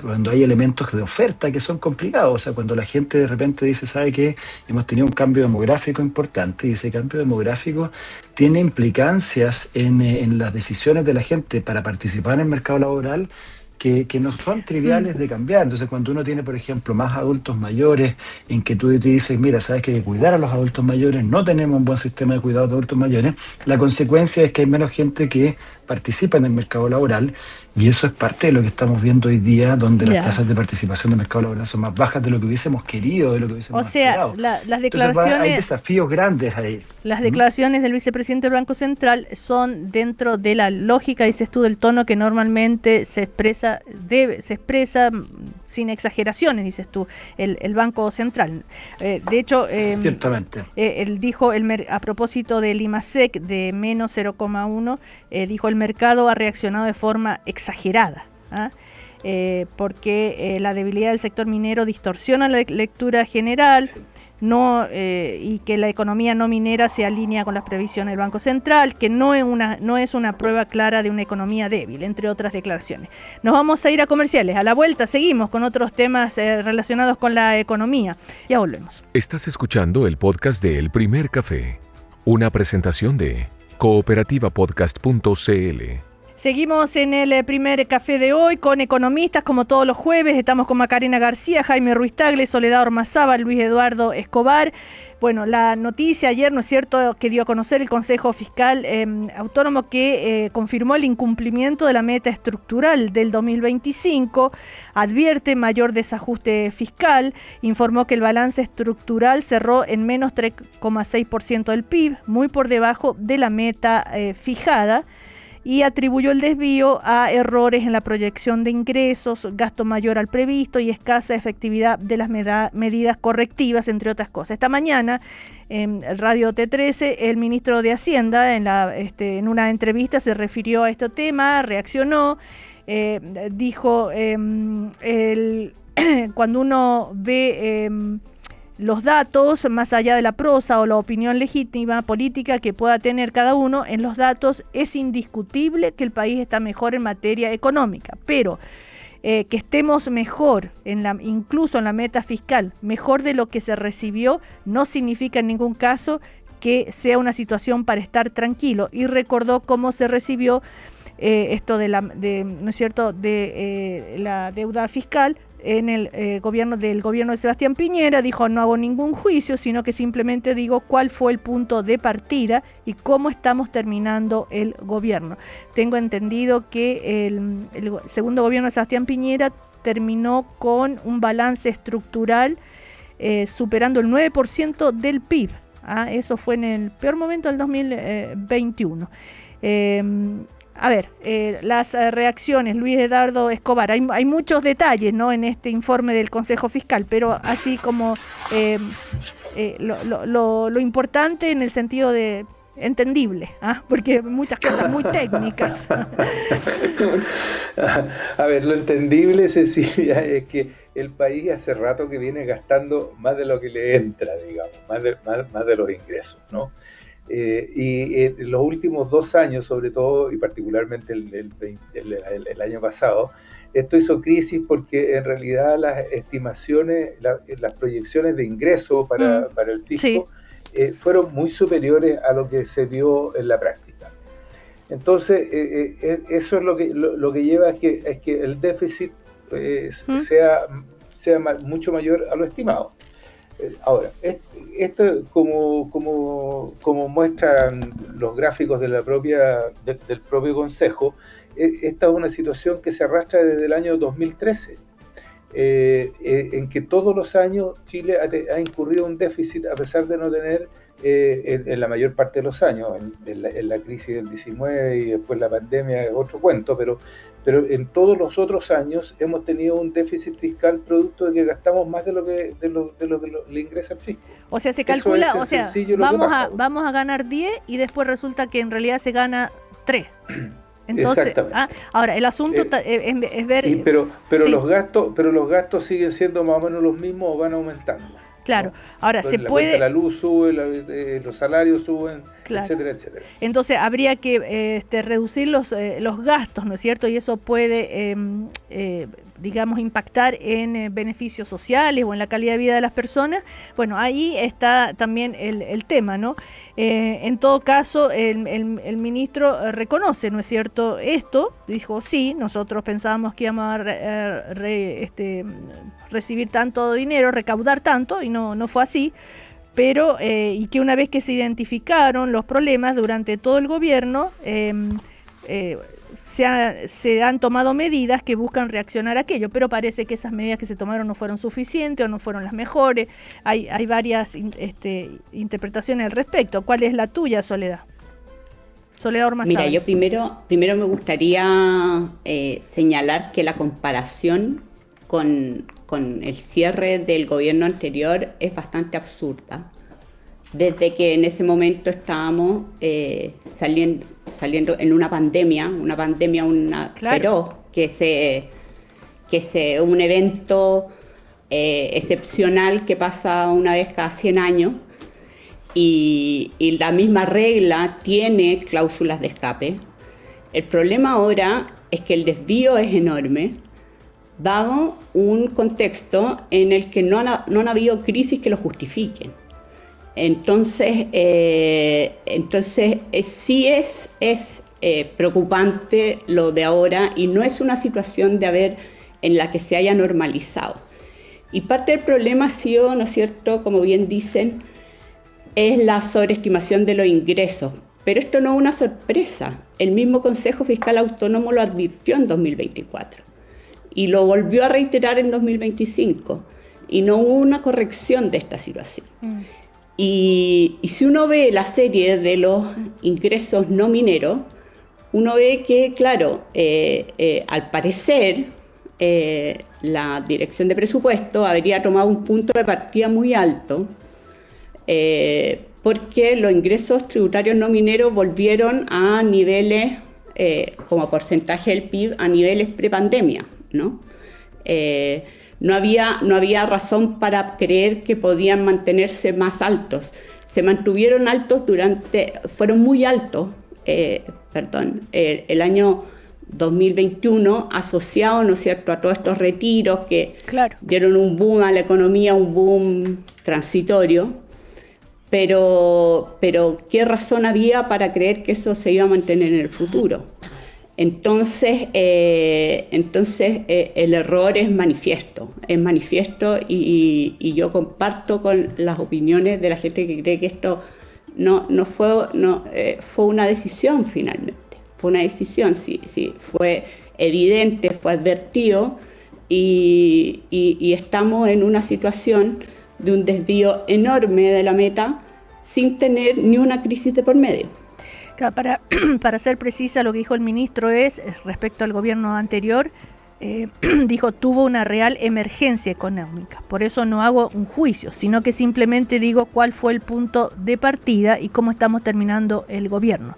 Cuando hay elementos de oferta que son complicados, o sea, cuando la gente de repente dice, ¿sabe qué? Hemos tenido un cambio demográfico importante, y ese cambio demográfico tiene implicancias en las decisiones de la gente para participar en el mercado laboral que no son triviales de cambiar. Entonces, cuando uno tiene, por ejemplo, más adultos mayores, en que tú te dices, mira, sabes que hay que cuidar a los adultos mayores, no tenemos un buen sistema de cuidado de adultos mayores, la consecuencia es que hay menos gente que participa en el mercado laboral, y eso es parte de lo que estamos viendo hoy día, donde las tasas de participación del mercado laboral son más bajas de lo que hubiésemos querido, de lo que hubiésemos aspirado. Las declaraciones... Entonces, hay desafíos grandes ahí. Las declaraciones del vicepresidente del Banco Central son dentro de la lógica, dices tú, del tono que normalmente se expresa sin exageraciones, dices tú, el Banco Central. De hecho, ciertamente. Él dijo, a propósito del IMASEC de menos 0,1, dijo, el mercado ha reaccionado de forma exagerada, porque la debilidad del sector minero distorsiona la lectura general, y que la economía no minera se alinea con las previsiones del Banco Central, que no es una prueba clara de una economía débil, entre otras declaraciones. Nos vamos a ir a comerciales. A la vuelta seguimos con otros temas relacionados con la economía. Ya volvemos. Estás escuchando el podcast de El Primer Café, una presentación de cooperativapodcast.cl. Seguimos en el primer café de hoy con economistas, como todos los jueves. Estamos con Macarena García, Jaime Ruiz Tagle, Soledad Ormazábal, Luis Eduardo Escobar. Bueno, la noticia ayer, ¿no es cierto?, que dio a conocer el Consejo Fiscal Autónomo, que confirmó el incumplimiento de la meta estructural del 2025, advierte mayor desajuste fiscal, informó que el balance estructural cerró en menos 3,6% del PIB, muy por debajo de la meta fijada, y atribuyó el desvío a errores en la proyección de ingresos, gasto mayor al previsto y escasa efectividad de las medidas correctivas, entre otras cosas. Esta mañana, en Radio T13, el ministro de Hacienda, en una entrevista, se refirió a este tema, reaccionó, dijo, cuando uno ve... los datos, más allá de la prosa o la opinión legítima política que pueda tener cada uno, en los datos es indiscutible que el país está mejor en materia económica, pero que estemos mejor, incluso en la meta fiscal, mejor de lo que se recibió, no significa en ningún caso que sea una situación para estar tranquilo. Y recordó cómo se recibió esto ¿no es cierto?, de la deuda fiscal, en el gobierno de Sebastián Piñera, dijo: no hago ningún juicio, sino que simplemente digo cuál fue el punto de partida y cómo estamos terminando el gobierno. Tengo entendido que el segundo gobierno de Sebastián Piñera terminó con un balance estructural superando el 9% del PIB. Eso fue en el peor momento del 2021. A ver, las reacciones, Luis Eduardo Escobar, hay muchos detalles, ¿no?, en este informe del Consejo Fiscal, pero así como lo importante en el sentido de entendible, porque muchas cosas muy técnicas. A ver, lo entendible, Cecilia, es que el país hace rato que viene gastando más de lo que le entra, digamos, más de los ingresos, ¿no? Y en los últimos 2 años, sobre todo, y particularmente el año pasado, esto hizo crisis porque en realidad las estimaciones, las proyecciones de ingreso para el fisco fueron muy superiores a lo que se vio en la práctica. Entonces, eso es lo que lleva a que el déficit sea mucho mayor a lo estimado. Ahora, esto como muestran los gráficos de del propio Consejo, esta es una situación que se arrastra desde el año 2013, en que todos los años Chile ha incurrido un déficit a pesar de no tener, en la mayor parte de los años, en la crisis del 19 y después la pandemia es otro cuento, pero en todos los otros años hemos tenido un déficit fiscal producto de que gastamos más de lo que le ingresa al fisco. O sea, se calcula, vamos a ganar 10 y después resulta que en realidad se gana 3. Entonces, ahora el asunto es ver. Pero los gastos siguen siendo más o menos los mismos o van aumentando. Claro, ahora entonces, se puede. La luz sube, los salarios suben, claro, etcétera, etcétera. Entonces habría que reducir los gastos, ¿no es cierto? Y eso puede, digamos, impactar en beneficios sociales o en la calidad de vida de las personas. Bueno, ahí está también el tema, ¿no? En todo caso, el ministro reconoce, ¿no es cierto?, esto. Dijo: sí, nosotros pensábamos que íbamos a recibir tanto dinero, recaudar tanto, y no fue así. Pero, y que una vez que se identificaron los problemas durante todo el gobierno, se han tomado medidas que buscan reaccionar a aquello, pero parece que esas medidas que se tomaron no fueron suficientes o no fueron las mejores. Hay varias interpretaciones al respecto. ¿Cuál es la tuya, Soledad? Soledad Ormazábal. Mira, yo primero me gustaría señalar que la comparación con el cierre del gobierno anterior es bastante absurda. Desde que en ese momento estábamos saliendo en una pandemia claro, feroz, un evento excepcional que pasa una vez cada 100 años, y la misma regla tiene cláusulas de escape. El problema ahora es que el desvío es enorme, dado un contexto en el que no han habido crisis que lo justifiquen. Entonces sí es preocupante lo de ahora, y no es una situación en la que se haya normalizado. Y parte del problema ha sido, ¿no es cierto?, como bien dicen, es la sobreestimación de los ingresos. Pero esto no es una sorpresa. El mismo Consejo Fiscal Autónomo lo advirtió en 2024 y lo volvió a reiterar en 2025, y no hubo una corrección de esta situación. Y si uno ve la serie de los ingresos no mineros, uno ve que, claro, al parecer la Dirección de Presupuesto habría tomado un punto de partida muy alto, porque los ingresos tributarios no mineros volvieron a niveles, como porcentaje del PIB, a niveles prepandemia, ¿no? No había razón para creer que podían mantenerse más altos. Se mantuvieron altos fueron muy altos, el año 2021, asociado, ¿no es cierto?, a todos estos retiros que claro, dieron un boom a la economía, un boom transitorio. Pero ¿qué razón había para creer que eso se iba a mantener en el futuro? Entonces el error es manifiesto y yo comparto con las opiniones de la gente que cree que esto fue una decisión finalmente. Fue una decisión, sí, fue evidente, fue advertido y estamos en una situación de un desvío enorme de la meta sin tener ni una crisis de por medio. Para ser precisa, lo que dijo el ministro es respecto al gobierno anterior, dijo, tuvo una real emergencia económica. Por eso no hago un juicio, sino que simplemente digo cuál fue el punto de partida y cómo estamos terminando el gobierno.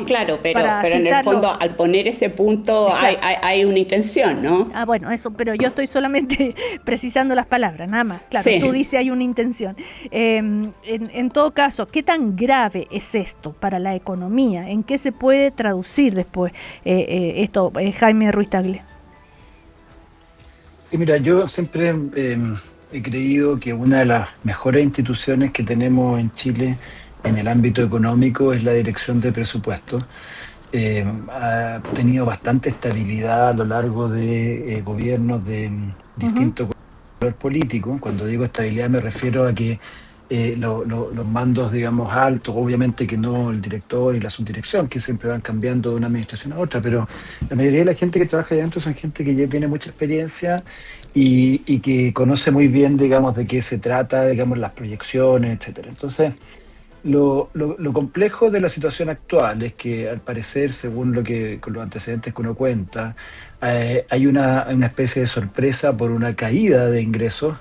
Claro, pero en el fondo, al poner ese punto, claro, hay una intención, ¿no? Bueno, eso, pero yo estoy solamente precisando las palabras, nada más. Claro, sí. Tú dices hay una intención. En todo caso, ¿qué tan grave es esto para la economía? ¿En qué se puede traducir después esto, Jaime Ruiz Tagle? Sí, mira, yo siempre he creído que una de las mejores instituciones que tenemos en Chile en el ámbito económico es la Dirección de Presupuestos. Ha tenido bastante estabilidad a lo largo de gobiernos de distinto color político. Cuando digo estabilidad me refiero a que los mandos, digamos, altos, obviamente que no el director y la subdirección, que siempre van cambiando de una administración a otra, pero la mayoría de la gente que trabaja allá adentro son gente que ya tiene mucha experiencia y que conoce muy bien, digamos, de qué se trata, digamos, las proyecciones, etcétera. Entonces, lo complejo de la situación actual es que, al parecer, según con los antecedentes que uno cuenta, hay una especie de sorpresa por una caída de ingresos,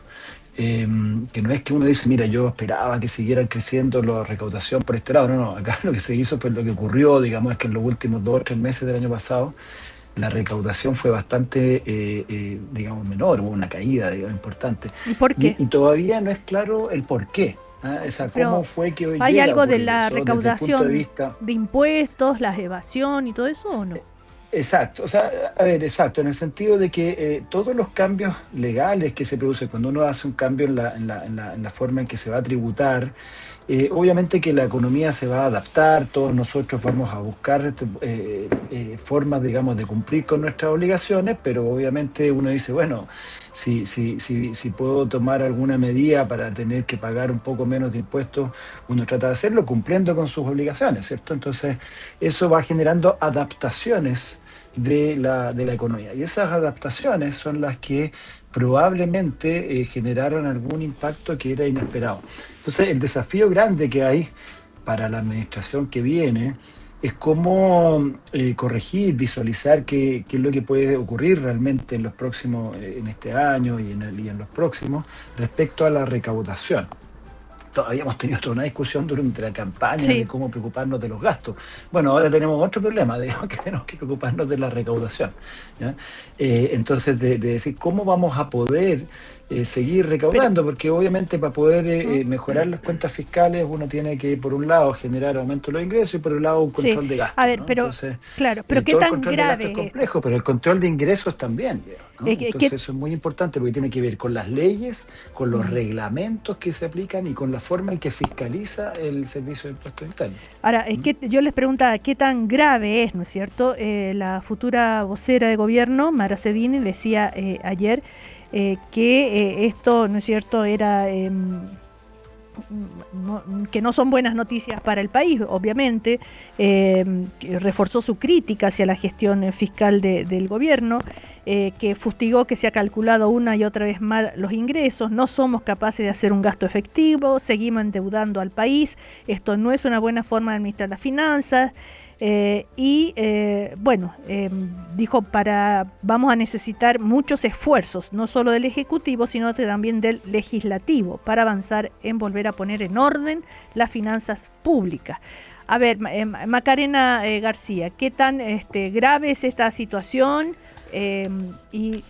que no es que uno dice, mira, yo esperaba que siguieran creciendo la recaudación por este lado. No, acá lo que se hizo, pues lo que ocurrió, digamos, es que en los últimos 2 o 3 meses del año pasado, la recaudación fue bastante, digamos, menor, hubo una caída, digamos, importante. ¿Y por qué? Y todavía no es claro el por qué. ¿Cómo fue que hoy ¿hay algo de la recaudación de impuestos, la evasión y todo eso o no? Exacto, exacto, en el sentido de que todos los cambios legales que se producen cuando uno hace un cambio en la forma en que se va a tributar, obviamente que la economía se va a adaptar, todos nosotros vamos a buscar formas, digamos, de cumplir con nuestras obligaciones, pero obviamente uno dice, bueno, si puedo tomar alguna medida para tener que pagar un poco menos de impuestos, uno trata de hacerlo cumpliendo con sus obligaciones, ¿cierto? Entonces, eso va generando adaptaciones de la economía. Y esas adaptaciones son las que probablemente generaron algún impacto que era inesperado. Entonces, el desafío grande que hay para la administración que viene es cómo corregir, visualizar qué es lo que puede ocurrir realmente en los próximos, en este año y en los próximos, respecto a la recaudación. Todavía hemos tenido toda una discusión durante la campaña de cómo preocuparnos de los gastos. Bueno, ahora tenemos otro problema, digamos, que tenemos que preocuparnos de la recaudación, ¿ya? Entonces, de decir cómo vamos a poder seguir recaudando, porque obviamente para poder mejorar las cuentas fiscales uno tiene que, por un lado, generar aumento de los ingresos y por otro lado un control de gastos. A ver, ¿no? pero, entonces, claro, pero ¿qué tan grave es complejo, pero el control de ingresos también, ¿no? Entonces eso es muy importante porque tiene que ver con las leyes, con los reglamentos que se aplican y con la forma en que fiscaliza el Servicio de Impuestos Internos. Ahora, yo les preguntaba qué tan grave es, ¿no es cierto? La futura vocera de gobierno, Mara Cedini, decía ayer que esto, ¿no es cierto?, era que no son buenas noticias para el país, obviamente, que reforzó su crítica hacia la gestión fiscal del gobierno, que fustigó que se ha calculado una y otra vez mal los ingresos, no somos capaces de hacer un gasto efectivo, seguimos endeudando al país, esto no es una buena forma de administrar las finanzas. Dijo, vamos a necesitar muchos esfuerzos, no solo del Ejecutivo, sino también del Legislativo, para avanzar en volver a poner en orden las finanzas públicas. A ver, Macarena García, ¿qué tan grave es esta situación? Y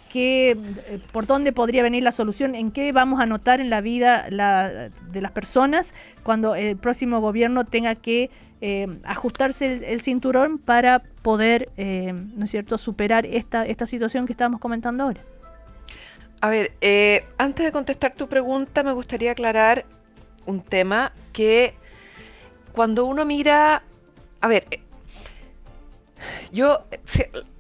por dónde podría venir la solución, en qué vamos a notar en la vida de las personas cuando el próximo gobierno tenga que ajustarse el cinturón para poder, ¿no es cierto?, superar esta situación que estábamos comentando ahora. A ver, antes de contestar tu pregunta me gustaría aclarar un tema que cuando uno mira, a ver, Yo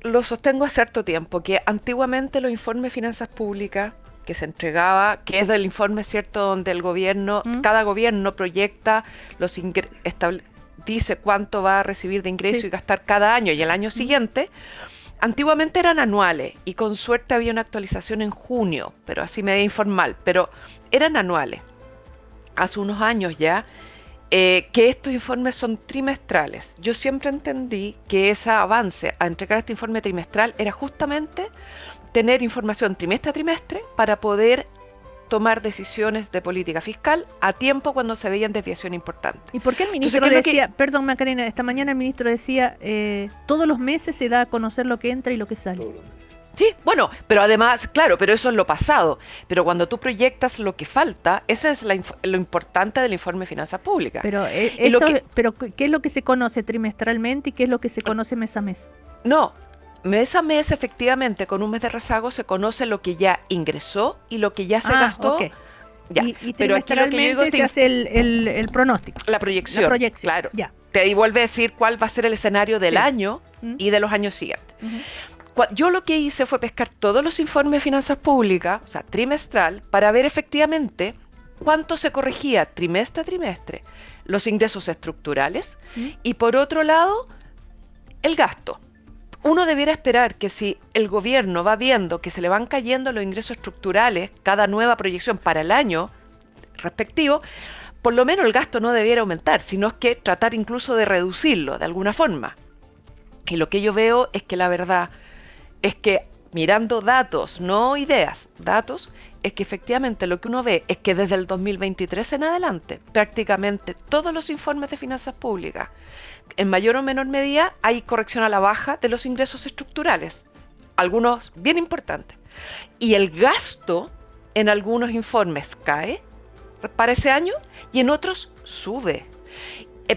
lo sostengo hace cierto tiempo, que antiguamente los informes de finanzas públicas que se entregaba, que es el informe, ¿cierto?, donde el gobierno, cada gobierno proyecta dice cuánto va a recibir de ingreso y gastar cada año y el año siguiente. Antiguamente eran anuales y con suerte había una actualización en junio, pero así media informal, pero eran anuales. Hace unos años ya, que estos informes son trimestrales. Yo siempre entendí que ese avance a entregar este informe trimestral era justamente tener información trimestre a trimestre para poder tomar decisiones de política fiscal a tiempo cuando se veían desviaciones importantes. ¿Y por qué el ministro decía, perdón Macarena, esta mañana el ministro decía, todos los meses se da a conocer lo que entra y lo que sale? Sí, bueno, pero además, claro, pero eso es lo pasado. Pero cuando tú proyectas lo que falta, ese es lo importante del informe de finanzas públicas. Pero, pero ¿qué es lo que se conoce trimestralmente y qué es lo que se conoce mes a mes? No, mes a mes, efectivamente, con un mes de rezago se conoce lo que ya ingresó y lo que ya se gastó. Okay. Ya. Y pero aquí lo que yo digo, se hace el pronóstico. La proyección, claro. Ya. Te vuelve a decir cuál va a ser el escenario del año y de los años siguientes. Yo lo que hice fue pescar todos los informes de finanzas públicas, o sea, trimestral, para ver efectivamente cuánto se corregía trimestre a trimestre los ingresos estructurales y, por otro lado, el gasto. Uno debiera esperar que si el gobierno va viendo que se le van cayendo los ingresos estructurales, cada nueva proyección para el año respectivo, por lo menos el gasto no debiera aumentar, sino que tratar incluso de reducirlo de alguna forma. Y lo que yo veo es que la verdad es que mirando datos, no ideas, datos, es que efectivamente lo que uno ve es que desde el 2023 en adelante, prácticamente todos los informes de finanzas públicas, en mayor o menor medida, hay corrección a la baja de los ingresos estructurales, algunos bien importantes. Y el gasto en algunos informes cae para ese año y en otros sube.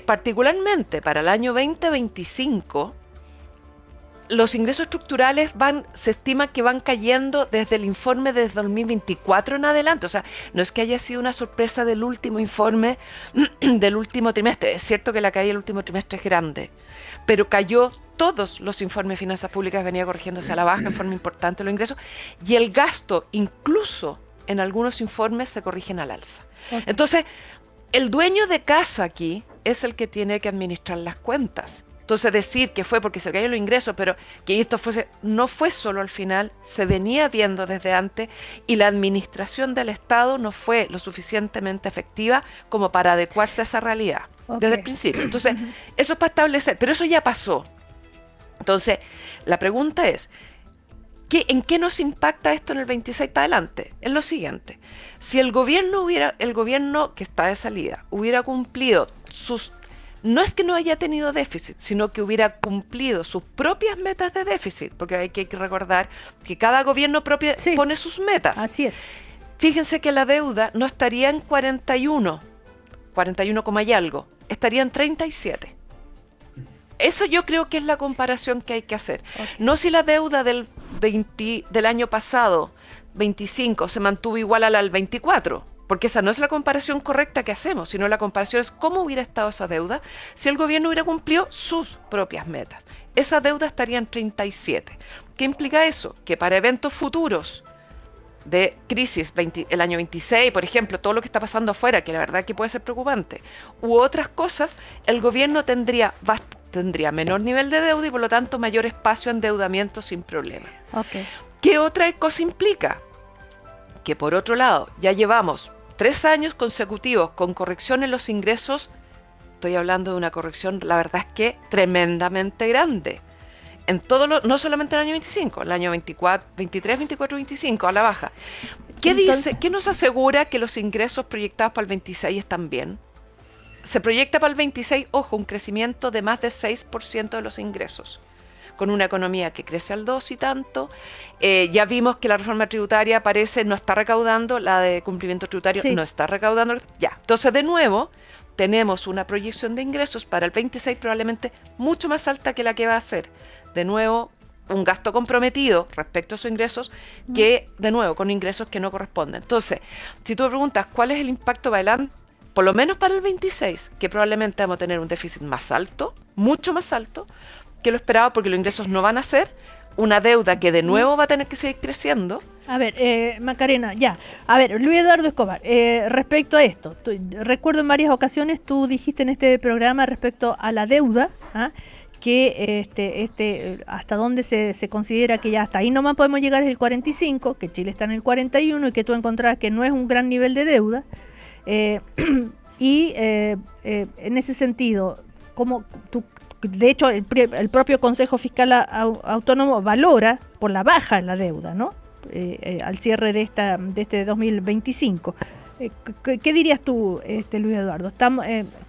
Particularmente para el año 2025, los ingresos estructurales se estima que van cayendo desde el informe de 2024 en adelante. O sea, no es que haya sido una sorpresa del último informe del último trimestre. Es cierto que la caída del último trimestre es grande, pero cayó todos los informes de finanzas públicas, venía corrigiéndose a la baja en forma importante los ingresos, y el gasto, incluso en algunos informes, se corrigen al alza. Okay. Entonces, el dueño de casa aquí es el que tiene que administrar las cuentas. Entonces decir que fue porque se cayeron los ingresos, pero que esto no fue solo al final, se venía viendo desde antes y la administración del Estado no fue lo suficientemente efectiva como para adecuarse a esa realidad desde el principio. Entonces, eso es para establecer, pero eso ya pasó. Entonces, la pregunta es, ¿en qué nos impacta esto en el 26 para adelante? Es lo siguiente, si el gobierno que está de salida hubiera cumplido no es que no haya tenido déficit, sino que hubiera cumplido sus propias metas de déficit, porque hay que recordar que cada gobierno pone sus metas. Así es. Fíjense que la deuda no estaría en 41 y algo, estaría en 37. Eso yo creo que es la comparación que hay que hacer. Okay. No si la deuda del año pasado, 25, se mantuvo igual a la del 24. Porque esa no es la comparación correcta que hacemos, sino la comparación es cómo hubiera estado esa deuda si el gobierno hubiera cumplido sus propias metas. Esa deuda estaría en 37. ¿Qué implica eso? Que para eventos futuros de crisis, el año 26, por ejemplo, todo lo que está pasando afuera, que la verdad que puede ser preocupante, u otras cosas, el gobierno tendría menor nivel de deuda y por lo tanto mayor espacio de endeudamiento sin problema. Okay. ¿Qué otra cosa implica? Que por otro lado, ya llevamos 3 años consecutivos con corrección en los ingresos. Estoy hablando de una corrección, la verdad es que tremendamente grande. En no solamente el año 25, el año 24, 23, 24, 25 a la baja. ¿Qué nos asegura que los ingresos proyectados para el 26 están bien? Se proyecta para el 26, ojo, un crecimiento de más de 6% de los ingresos, con una economía que crece al 2 y tanto. Ya vimos que la reforma tributaria parece no está recaudando, la de cumplimiento tributario no está recaudando. Ya, entonces de nuevo tenemos una proyección de ingresos para el 26 probablemente mucho más alta que la que va a ser. De nuevo, un gasto comprometido respecto a sus ingresos que, de nuevo, con ingresos que no corresponden. Entonces, si tú me preguntas cuál es el impacto para adelante, por lo menos para el 26, que probablemente vamos a tener un déficit más alto, mucho más alto, que lo esperado, porque los ingresos no van a ser, una deuda que de nuevo va a tener que seguir creciendo. A ver, Macarena, ya. A ver, Luis Eduardo Escobar, respecto a esto, recuerdo en varias ocasiones tú dijiste en este programa respecto a la deuda, que hasta dónde se considera que ya hasta ahí nomás podemos llegar es el 45, que Chile está en el 41 y que tú encontrabas que no es un gran nivel de deuda. En ese sentido, como de hecho el propio Consejo Fiscal Autónomo valora por la baja en la deuda, ¿no? Al cierre de este 2025. ¿Qué dirías tú, Luis Eduardo?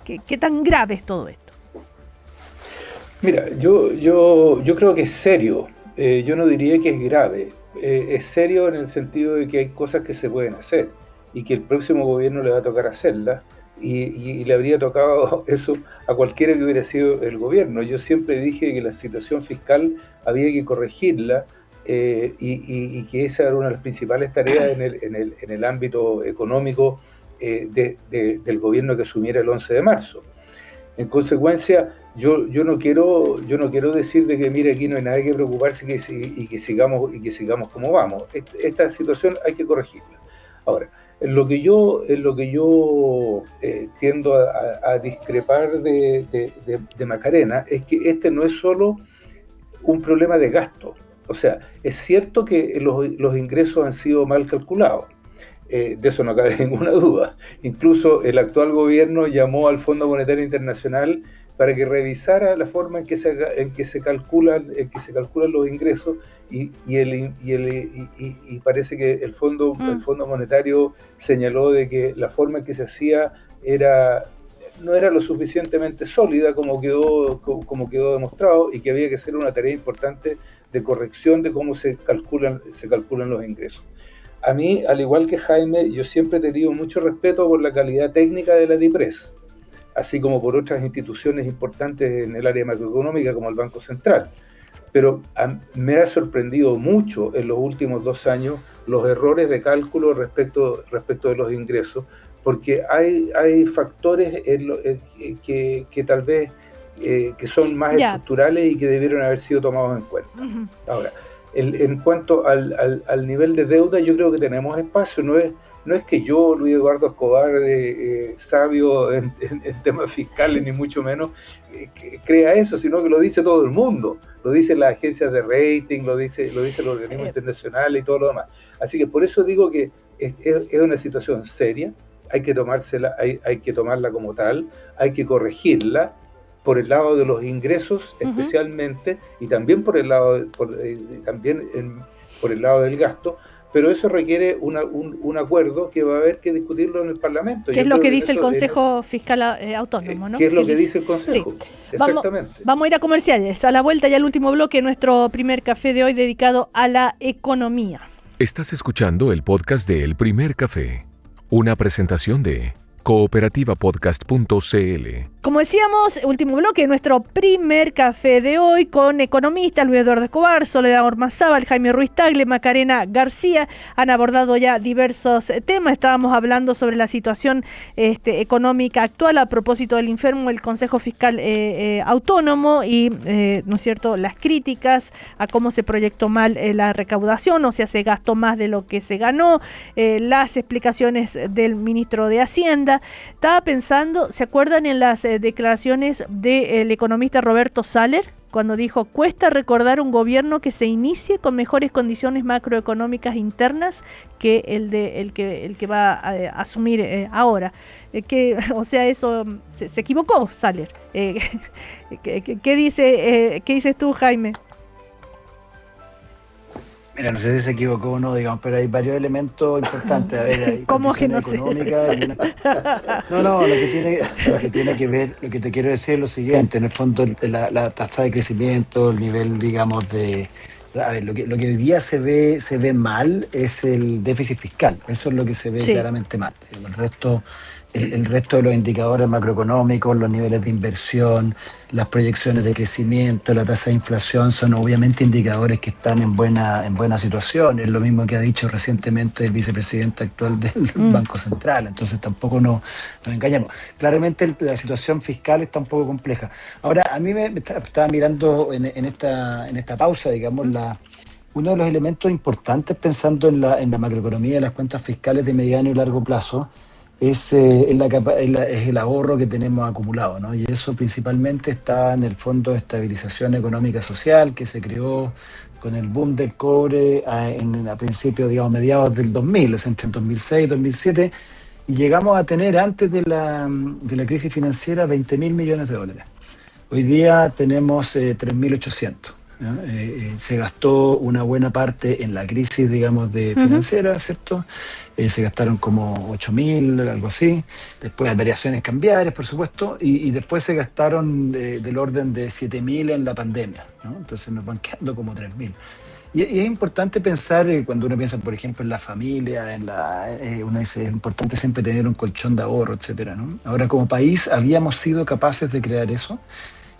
¿Qué tan grave es todo esto? Mira, yo creo que es serio. Yo no diría que es grave. Es serio en el sentido de que hay cosas que se pueden hacer y que el próximo gobierno le va a tocar hacerlas. Y le habría tocado eso a cualquiera que hubiera sido el gobierno. Yo siempre dije que la situación fiscal había que corregirla y que esa era una de las principales tareas en el ámbito económico del gobierno que asumiera el 11 de marzo. En consecuencia, yo no quiero decir de que mire, aquí no hay nada que preocuparse y que sigamos como vamos. Esta situación hay que corregirla. Ahora, en lo que yo tiendo a discrepar de Macarena es que este no es solo un problema de gasto. O sea, es cierto que los ingresos han sido mal calculados. De eso no cabe ninguna duda. Incluso el actual gobierno llamó al Fondo Monetario Internacional para que revisara la forma en que se calculan los ingresos y parece que el Fondo Monetario señaló de que la forma en que se hacía no era lo suficientemente sólida como quedó demostrado, y que había que hacer una tarea importante de corrección de cómo se calculan los ingresos. A mí, al igual que Jaime, yo siempre he tenido mucho respeto por la calidad técnica de la DIPRES, así como por otras instituciones importantes en el área macroeconómica como el Banco Central. Pero me ha sorprendido mucho en los últimos 2 años los errores de cálculo respecto de los ingresos, porque hay factores que tal vez que son más estructurales y que debieron haber sido tomados en cuenta. Uh-huh. Ahora, en cuanto al nivel de deuda, yo creo que tenemos espacio. No es que yo, Luis Eduardo Escobar, sabio en temas fiscales, ni mucho menos, crea eso, sino que lo dice todo el mundo. Lo dicen las agencias de rating, lo dice el organismo internacional y todo lo demás. Así que por eso digo que es una situación seria, hay que tomarla como tal, hay que corregirla, por el lado de los ingresos especialmente, y también por el lado del gasto, pero eso requiere un acuerdo que va a haber que discutirlo en el Parlamento. ¿Qué es lo que dice el Consejo Fiscal Autónomo? ¿No? ¿Qué es lo que dice el Consejo? Sí. Exactamente. Vamos a ir a comerciales. A la vuelta ya el último bloque, nuestro primer café de hoy dedicado a la economía. Estás escuchando el podcast de El Primer Café, una presentación de cooperativapodcast.cl. Como decíamos, último bloque, nuestro primer café de hoy con economistas, Luis Eduardo Escobar, Soledad Ormazábal, Jaime Ruiz Tagle, Macarena García. Han abordado ya diversos temas. Estábamos hablando sobre la situación económica actual a propósito del informe del Consejo Fiscal Autónomo y, ¿no es cierto?, las críticas a cómo se proyectó mal la recaudación, o sea, se gastó más de lo que se ganó, las explicaciones del ministro de Hacienda. Estaba pensando, ¿se acuerdan en las declaraciones del economista Roberto Saller? Cuando dijo, cuesta recordar un gobierno que se inicie con mejores condiciones macroeconómicas internas que el que va a asumir ahora. O sea, eso se equivocó Saller. ¿Qué dices tú, Jaime? Mira, no sé si se equivocó o no, digamos, pero hay varios elementos importantes. A ver, hay ¿cómo que no sé? No, lo que tiene que ver, lo que te quiero decir es lo siguiente, en el fondo la tasa de crecimiento, el nivel, digamos, a ver, lo que hoy día se ve mal es el déficit fiscal, eso es lo que se ve claramente mal. El resto el resto de los indicadores macroeconómicos, los niveles de inversión, las proyecciones de crecimiento, la tasa de inflación, son obviamente indicadores que están en buena situación. Es lo mismo que ha dicho recientemente el vicepresidente actual del Banco Central. Entonces tampoco nos engañamos. Claramente la situación fiscal está un poco compleja. Ahora, a mí me estaba mirando en esta pausa, digamos, uno de los elementos importantes pensando en la macroeconomía de las cuentas fiscales de mediano y largo plazo es el ahorro que tenemos acumulado, ¿no? Y eso principalmente está en el Fondo de Estabilización Económica Social, que se creó con el boom del cobre a principios, digamos, mediados del 2000, es entre el 2006 y 2007, y llegamos a tener antes de la crisis financiera 20.000 millones de dólares. Hoy día tenemos 3.800. ¿no? Se gastó una buena parte en la crisis, digamos, financiera, ¿cierto? Se gastaron como 8.000, algo así. Después hay variaciones cambiarias, por supuesto, y después se gastaron del orden de 7.000 en la pandemia, ¿no? Entonces nos van quedando como 3.000. Y es importante pensar, cuando uno piensa, por ejemplo, en la familia, uno dice, es importante siempre tener un colchón de ahorro, etcétera, ¿no? Ahora, como país, habíamos sido capaces de crear eso.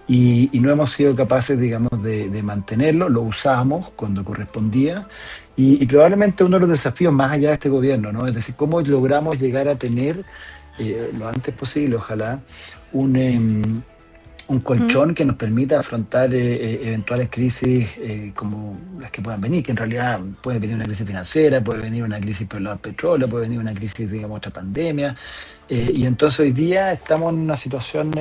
Y no hemos sido capaces, digamos, de mantenerlo. Lo usamos cuando correspondía y probablemente uno de los desafíos más allá de este gobierno, ¿no? Es decir, cómo logramos llegar a tener lo antes posible, ojalá, un colchón que nos permita afrontar eventuales crisis como las que puedan venir, que en realidad puede venir una crisis financiera, puede venir una crisis por el petróleo, puede venir una crisis, digamos, otra pandemia, y entonces hoy día estamos en una situación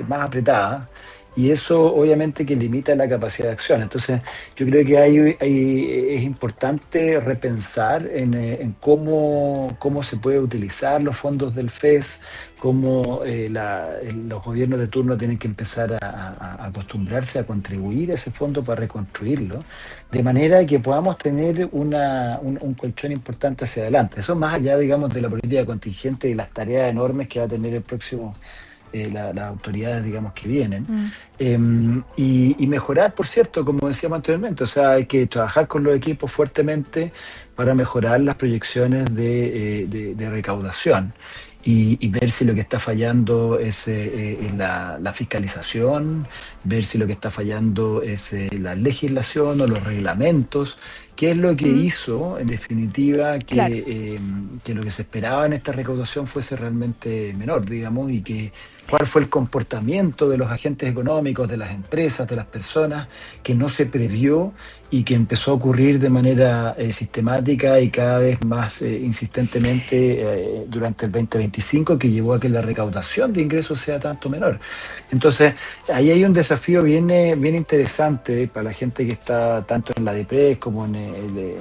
más apretada, y eso obviamente que limita la capacidad de acción. Entonces yo creo que es importante repensar en cómo se puede utilizar los fondos del FES, cómo los gobiernos de turno tienen que empezar a acostumbrarse a contribuir a ese fondo para reconstruirlo, de manera que podamos tener un colchón importante hacia adelante. Eso más allá, digamos, de la política contingente y las tareas enormes que va a tener el próximo las autoridades, digamos, que vienen. Y mejorar, por cierto, como decíamos anteriormente, o sea, hay que trabajar con los equipos fuertemente para mejorar las proyecciones de recaudación. Y ver si lo que está fallando es la fiscalización, ver si lo que está fallando es la legislación o los reglamentos, qué es lo que hizo, en definitiva, Claro. Que lo que se esperaba en esta recaudación fuese realmente menor, digamos, y cuál fue el comportamiento de los agentes económicos, de las empresas, de las personas, que no se previó y que empezó a ocurrir de manera sistemática y cada vez más insistentemente durante el 2025, que llevó a que la recaudación de ingresos sea tanto menor. Entonces, ahí hay un desafío bien interesante para la gente que está tanto en la DIPRES como en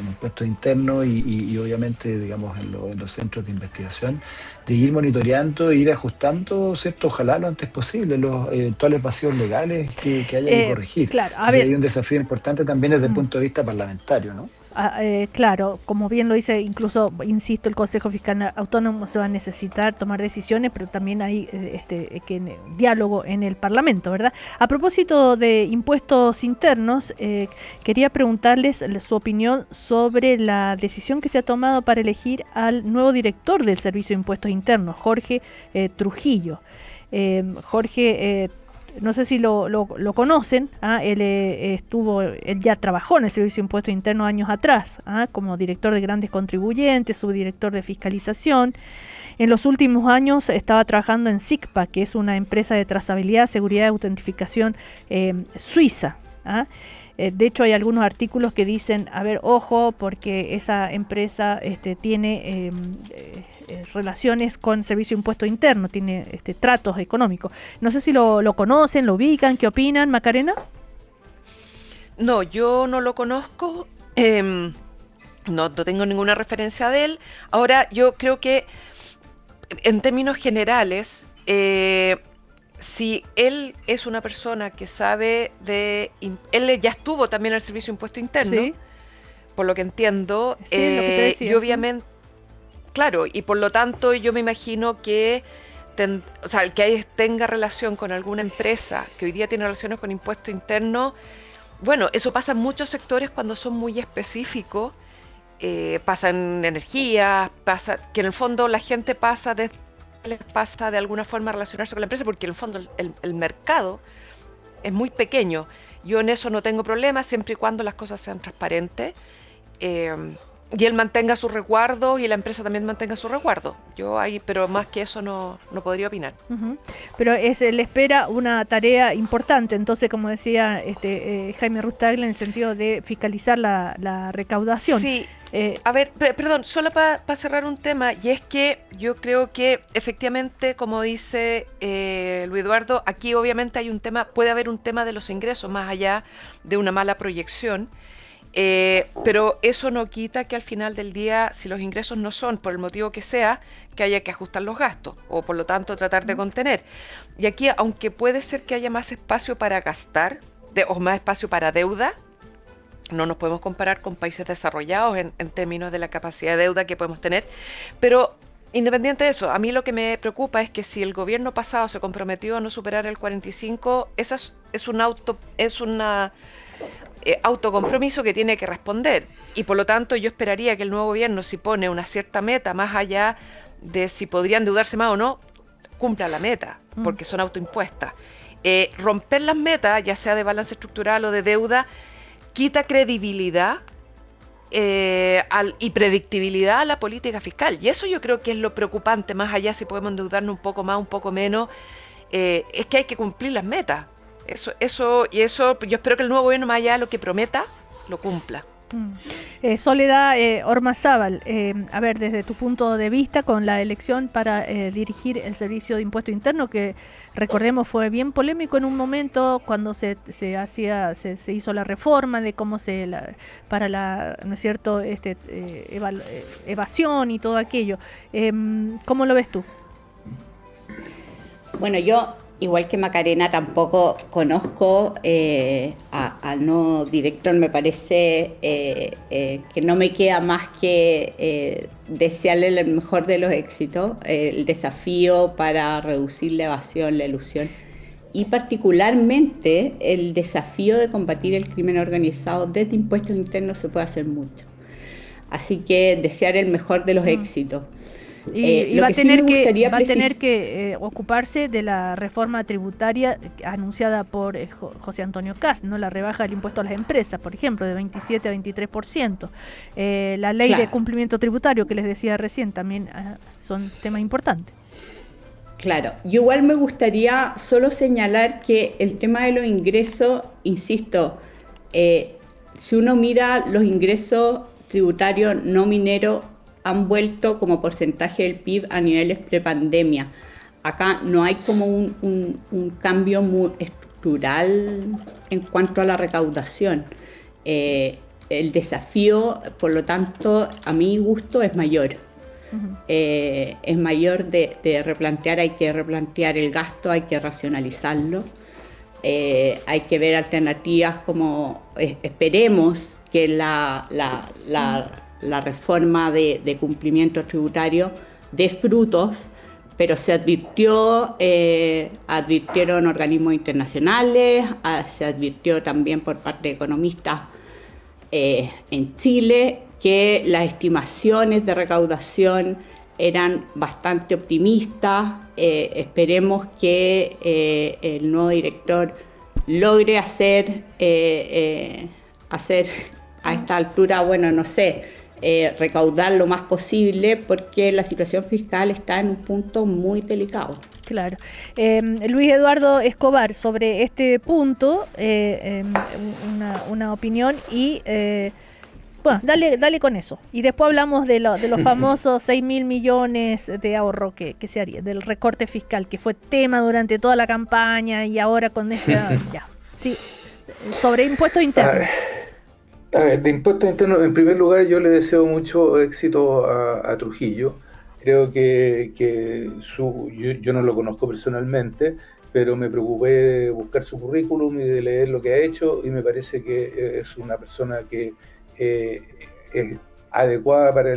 impuestos internos y obviamente, digamos, en los centros de investigación, de ir monitoreando, ir ajustando, ¿cierto? Ojalá lo antes posible, los eventuales vacíos legales que haya que corregir. Claro, O sea, hay un desafío importante también desde el punto de vista parlamentario, ¿no? Claro, como bien lo dice, incluso, insisto, el Consejo Fiscal Autónomo se va a necesitar tomar decisiones, pero también hay diálogo en el Parlamento, ¿verdad? A propósito de impuestos internos, quería preguntarles su opinión sobre la decisión que se ha tomado para elegir al nuevo director del Servicio de Impuestos Internos, Jorge Trujillo. Jorge, no sé si lo conocen, él ya trabajó en el Servicio de Impuestos Internos años atrás, como director de grandes contribuyentes, subdirector de fiscalización. En los últimos años estaba trabajando en SICPA, que es una empresa de trazabilidad, seguridad y autentificación suiza. De hecho, hay algunos artículos que dicen, a ver, ojo, porque esa empresa tiene relaciones con Servicio de Impuestos Internos, tiene tratos económicos. No sé si lo conocen, lo ubican, ¿qué opinan, Macarena? No, yo no lo conozco, no tengo ninguna referencia de él. Ahora, yo creo que en términos generales, si él es una persona que sabe él ya estuvo también en el Servicio de Impuesto Interno, Sí. por lo que entiendo, Sí, lo que te decía. y obviamente, claro, y por lo tanto yo me imagino que, el que tenga relación con alguna empresa que hoy día tiene relaciones con Impuesto Interno, bueno, eso pasa en muchos sectores cuando son muy específicos, pasa en energía, pasa que en el fondo la gente pasa les pasa de alguna forma relacionarse con la empresa, porque en el fondo el mercado es muy pequeño. Yo en eso no tengo problema, siempre y cuando las cosas sean transparentes. Y él mantenga su resguardo y la empresa también mantenga su resguardo. Yo ahí, pero más que eso no podría opinar. Pero le espera una tarea importante, entonces, como decía Jaime Rustagle, en el sentido de fiscalizar la recaudación. Sí, a ver, perdón, solo para cerrar un tema, y es que yo creo que efectivamente, como dice Luis Eduardo, aquí obviamente hay un tema, puede haber un tema de los ingresos, más allá de una mala proyección. Pero eso no quita que al final del día, si los ingresos no son por el motivo que sea, que haya que ajustar los gastos o por lo tanto tratar de contener. Y aquí, aunque puede ser que haya más espacio para gastar o más espacio para deuda, no nos podemos comparar con países desarrollados en términos de la capacidad de deuda que podemos tener, pero independiente de eso, a mí lo que me preocupa es que si el gobierno pasado se comprometió a no superar el 45, esa es una autocompromiso que tiene que responder, y por lo tanto yo esperaría que el nuevo gobierno, si pone una cierta meta más allá de si podrían endeudarse más o no, cumpla la meta, porque son autoimpuestas. Romper las metas, ya sea de balance estructural o de deuda, quita credibilidad y predictibilidad a la política fiscal, y eso yo creo que es lo preocupante, más allá si podemos endeudarnos un poco más, un poco menos, es que hay que cumplir las metas. Eso, yo espero que el nuevo gobierno, más allá de lo que prometa, lo cumpla. Soledad Ormazábal, a ver, desde tu punto de vista, con la elección para dirigir el Servicio de Impuesto Interno, que recordemos fue bien polémico en un momento cuando se hizo la reforma de cómo para la, ¿no es cierto?, evasión y todo aquello. ¿Cómo lo ves tú? Bueno, yo, igual que Macarena, tampoco conozco al nuevo director. Me parece que no me queda más que desearle el mejor de los éxitos, el desafío para reducir la evasión, la elusión, y particularmente el desafío de combatir el crimen organizado. Desde impuestos internos se puede hacer mucho. Así que desear el mejor de los éxitos. Y va a tener que ocuparse de la reforma tributaria anunciada por José Antonio Kast, ¿no? La rebaja del impuesto a las empresas, por ejemplo, de 27 a 23%. La ley de cumplimiento tributario que les decía recién también son temas importantes. Claro, yo igual me gustaría solo señalar que el tema de los ingresos, insisto, si uno mira los ingresos tributarios no mineros, han vuelto como porcentaje del PIB a niveles prepandemia. Acá no hay como un cambio muy estructural en cuanto a la recaudación. El desafío, por lo tanto, a mi gusto es mayor. Es mayor de replantear, hay que replantear el gasto, hay que racionalizarlo. Hay que ver alternativas como esperemos que la reforma de cumplimiento tributario dé frutos, pero se advirtieron organismos internacionales, se advirtió también por parte de economistas en Chile que las estimaciones de recaudación eran bastante optimistas. Esperemos que el nuevo director logre hacer a esta altura, bueno, no sé, recaudar lo más posible, porque la situación fiscal está en un punto muy delicado. Claro. Luis Eduardo Escobar, sobre este punto, una opinión y... bueno, dale con eso. Y después hablamos de los famosos 6.000 millones de ahorro que se haría, del recorte fiscal, que fue tema durante toda la campaña y ahora con este... ya. Sí, sobre impuestos internos. A ver, de impuestos internos, en primer lugar, yo le deseo mucho éxito a Trujillo. Creo que yo no lo conozco personalmente, pero me preocupé de buscar su currículum y de leer lo que ha hecho, y me parece que es una persona que es adecuada para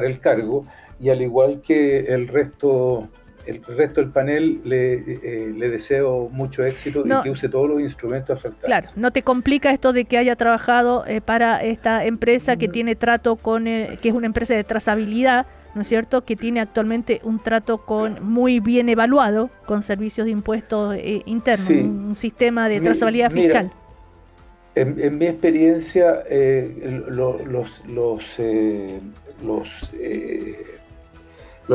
el cargo, y al igual que el resto del panel, le deseo mucho éxito y que use todos los instrumentos afectados. Claro, no te complica esto de que haya trabajado para esta empresa que tiene trato con, que es una empresa de trazabilidad, ¿no es cierto?, que tiene actualmente un trato muy bien evaluado con servicios de impuestos internos, Sí. un sistema de trazabilidad fiscal. En mi experiencia, los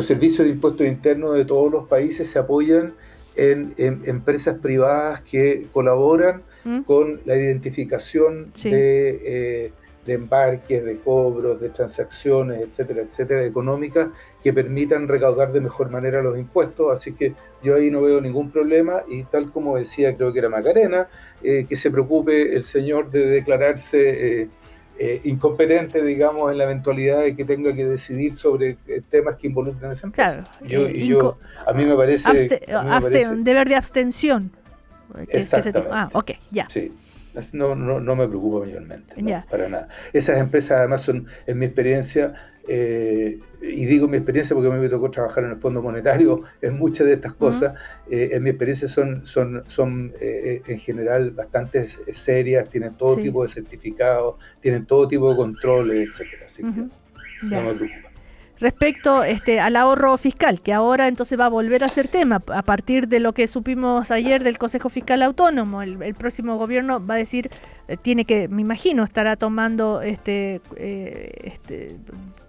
servicios de impuestos internos de todos los países se apoyan en empresas privadas que colaboran con la identificación Sí. de embarques, de cobros, de transacciones, etcétera, económicas, que permitan recaudar de mejor manera los impuestos. Así que yo ahí no veo ningún problema, y tal como decía, creo que era Macarena, que se preocupe el señor de declararse incompetente, digamos, en la eventualidad de que tenga que decidir sobre temas que involucran a esa empresa. Claro, a mí me parece... deber de abstención. Exactamente. Ok, ya. Sí. No me preocupa mayormente, no, Ya. para nada. Esas empresas además son, en mi experiencia, y digo mi experiencia porque a mí me tocó trabajar en el Fondo Monetario en muchas de estas cosas, en mi experiencia son en general bastante serias, tienen todo tipo de certificados, tienen todo tipo de controles, etcétera. Así que no me preocupa. Respecto al ahorro fiscal, que ahora entonces va a volver a ser tema, a partir de lo que supimos ayer del Consejo Fiscal Autónomo, el próximo gobierno va a decir, tiene que, me imagino, estará tomando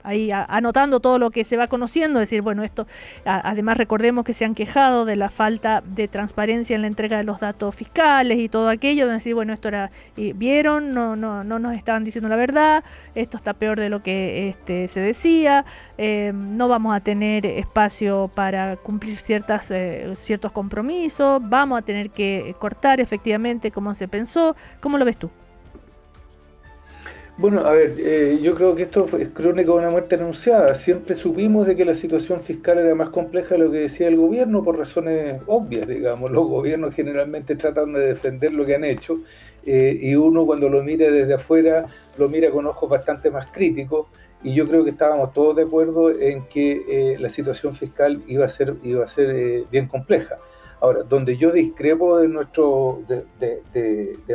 ahí anotando todo lo que se va conociendo, decir, bueno, esto, además recordemos que se han quejado de la falta de transparencia en la entrega de los datos fiscales y todo aquello, de decir, bueno, esto era, vieron, no nos estaban diciendo la verdad, esto está peor de lo que se decía, no vamos a tener espacio para cumplir ciertos compromisos, vamos a tener que cortar efectivamente como se pensó. ¿Cómo lo ves tú? Bueno, a ver, yo creo que esto es crónica de una muerte anunciada. Siempre supimos de que la situación fiscal era más compleja de lo que decía el gobierno, por razones obvias, digamos. Los gobiernos generalmente tratan de defender lo que han hecho, y uno cuando lo mira desde afuera, lo mira con ojos bastante más críticos, y yo creo que estábamos todos de acuerdo en que la situación fiscal iba a ser bien compleja. Ahora, donde yo discrepo de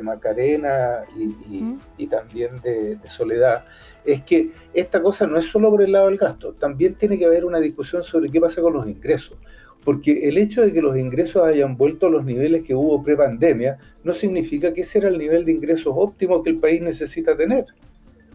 Macarena y también de Soledad, es que esta cosa no es solo por el lado del gasto, también tiene que haber una discusión sobre qué pasa con los ingresos. Porque el hecho de que los ingresos hayan vuelto a los niveles que hubo pre-pandemia no significa que ese era el nivel de ingresos óptimo que el país necesita tener.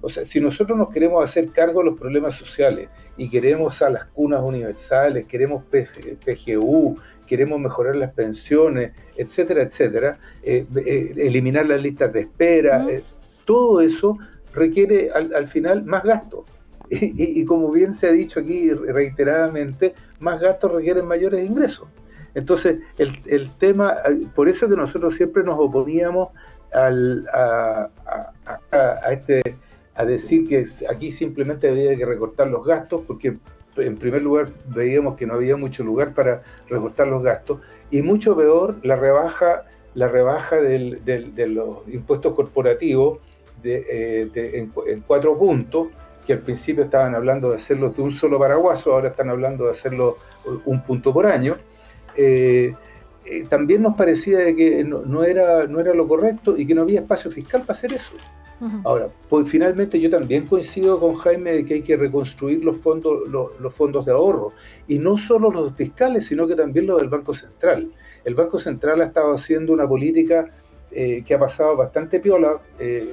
O sea, si nosotros nos queremos hacer cargo de los problemas sociales y queremos a las cunas universales, queremos PGU, queremos mejorar las pensiones, etcétera, eliminar las listas de espera, todo eso requiere al final más gasto. Y como bien se ha dicho aquí reiteradamente, más gastos requieren mayores ingresos. Entonces, el tema, por eso que nosotros siempre nos oponíamos a decir que aquí simplemente había que recortar los gastos, porque en primer lugar veíamos que no había mucho lugar para recortar los gastos, y mucho peor la rebaja de los impuestos corporativos en 4 puntos, que al principio estaban hablando de hacerlos de un solo paraguaso, ahora están hablando de hacerlo un punto por año. También nos parecía de que no era lo correcto y que no había espacio fiscal para hacer eso. Ahora, pues finalmente yo también coincido con Jaime de que hay que reconstruir los fondos de ahorro, y no solo los fiscales, sino que también los del Banco Central. El Banco Central ha estado haciendo una política que ha pasado bastante piola,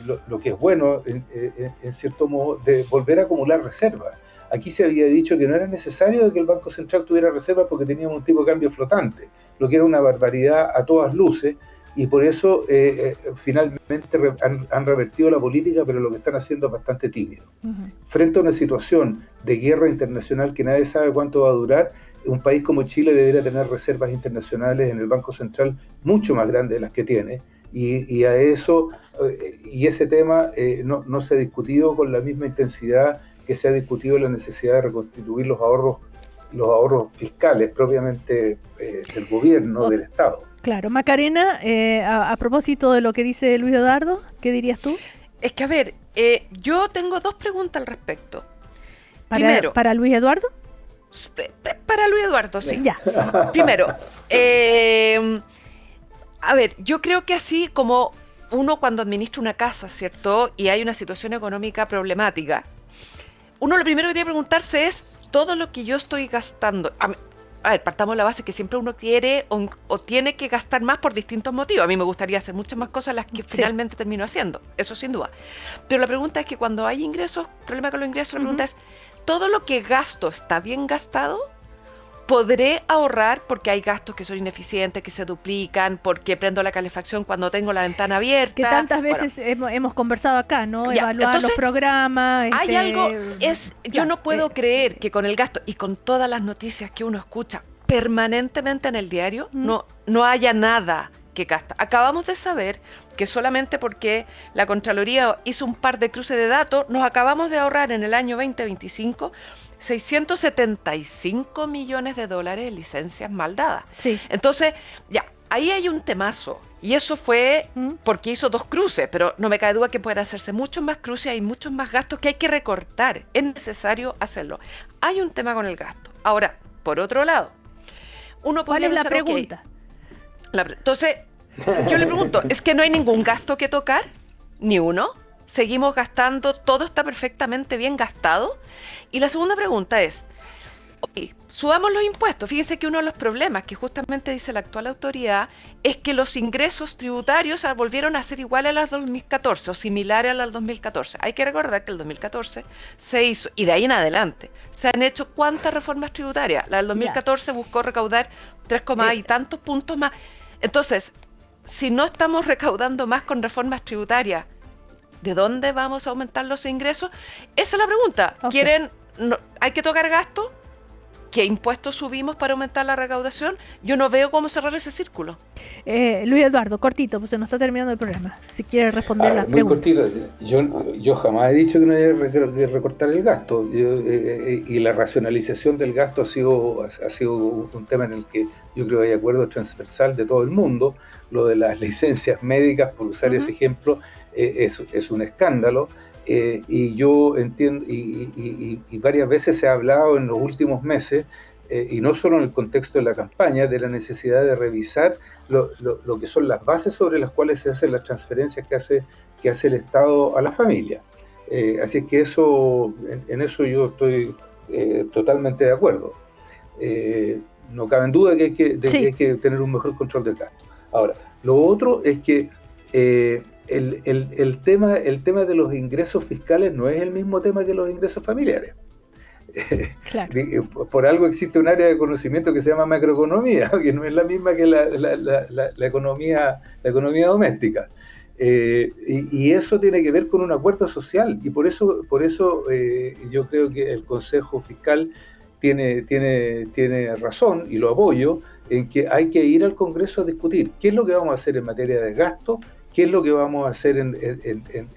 lo que es bueno, en cierto modo, de volver a acumular reservas. Aquí se había dicho que no era necesario que el Banco Central tuviera reservas porque teníamos un tipo de cambio flotante, lo que era una barbaridad a todas luces, y por eso finalmente han revertido la política, pero lo que están haciendo es bastante tímido. Frente a una situación de guerra internacional que nadie sabe cuánto va a durar, un país como Chile debería tener reservas internacionales en el Banco Central mucho más grandes de las que tiene, y a eso y ese tema no se ha discutido con la misma intensidad que se ha discutido la necesidad de reconstituir los ahorros fiscales propiamente del gobierno, del Estado. Claro. Macarena, a propósito de lo que dice Luis Eduardo, ¿qué dirías tú? Es que, a ver, yo tengo 2 preguntas al respecto. Primero, ¿para Luis Eduardo? Para Luis Eduardo, sí. Ya. Primero, a ver, yo creo que así como uno cuando administra una casa, ¿cierto? Y hay una situación económica problemática, uno lo primero que tiene que preguntarse es todo lo que yo estoy gastando, a ver, partamos de la base que siempre uno quiere o tiene que gastar más por distintos motivos. A mí me gustaría hacer muchas más cosas las que finalmente termino haciendo, eso sin duda. Pero la pregunta es que cuando hay ingresos, problema con los ingresos, la pregunta es, ¿todo lo que gasto está bien gastado? ¿Podré ahorrar porque hay gastos que son ineficientes, que se duplican, porque prendo la calefacción cuando tengo la ventana abierta? Que tantas veces hemos conversado acá, ¿no? Ya, Evaluar entonces, los programas. Hay algo, yo no puedo creer que con el gasto y con todas las noticias que uno escucha permanentemente en el diario, no haya nada que gasta. Acabamos de saber que solamente porque la Contraloría hizo un par de cruces de datos, nos acabamos de ahorrar en el año 2025 $675 millones en licencias mal dadas. Sí. Entonces, ya, ahí hay un temazo. Y eso fue porque hizo 2 cruces, pero no me cabe duda que pueden hacerse muchos más cruces, hay muchos más gastos que hay que recortar. Es necesario hacerlo. Hay un tema con el gasto. Ahora, por otro lado, uno ¿cuál podría es la pensar, pregunta? Entonces, yo le pregunto, ¿es que no hay ningún gasto que tocar? ¿Ni uno? ¿Seguimos gastando? ¿Todo está perfectamente bien gastado? Y la segunda pregunta es, subamos los impuestos. Fíjense que uno de los problemas que justamente dice la actual autoridad es que los ingresos tributarios volvieron a ser iguales a las 2014 o similares a las 2014. Hay que recordar que el 2014 se hizo, y de ahí en adelante, se han hecho ¿cuántas reformas tributarias? La del 2014 buscó recaudar 3, y tantos puntos más. Entonces, si no estamos recaudando más con reformas tributarias, ¿de dónde vamos a aumentar los ingresos? Esa es la pregunta. Okay. ¿Hay que tocar gastos? ¿Qué impuestos subimos para aumentar la recaudación? Yo no veo cómo cerrar ese círculo. Luis Eduardo, cortito, pues se nos está terminando el programa. Si quiere responder la muy pregunta. cortito. Yo jamás he dicho que no haya que recortar el gasto. Y la racionalización del gasto ha sido un tema en el que yo creo que hay acuerdo transversal de todo el mundo. Lo de las licencias médicas, por usar ese ejemplo, es un escándalo. Y yo entiendo, y varias veces se ha hablado en los últimos meses, y no solo en el contexto de la campaña, de la necesidad de revisar lo que son las bases sobre las cuales se hacen las transferencias que hace el Estado a la familia. Así es que en eso yo estoy totalmente de acuerdo. No cabe en duda que hay que tener un mejor control del gasto. Ahora, lo otro es que el tema de los ingresos fiscales no es el mismo tema que los ingresos familiares. Claro. Por algo existe un área de conocimiento que se llama macroeconomía, que no es la misma que la economía doméstica. Y eso tiene que ver con un acuerdo social, y por eso yo creo que el Consejo Fiscal tiene razón, y lo apoyo, en que hay que ir al Congreso a discutir qué es lo que vamos a hacer en materia de gasto, qué es lo que vamos a hacer en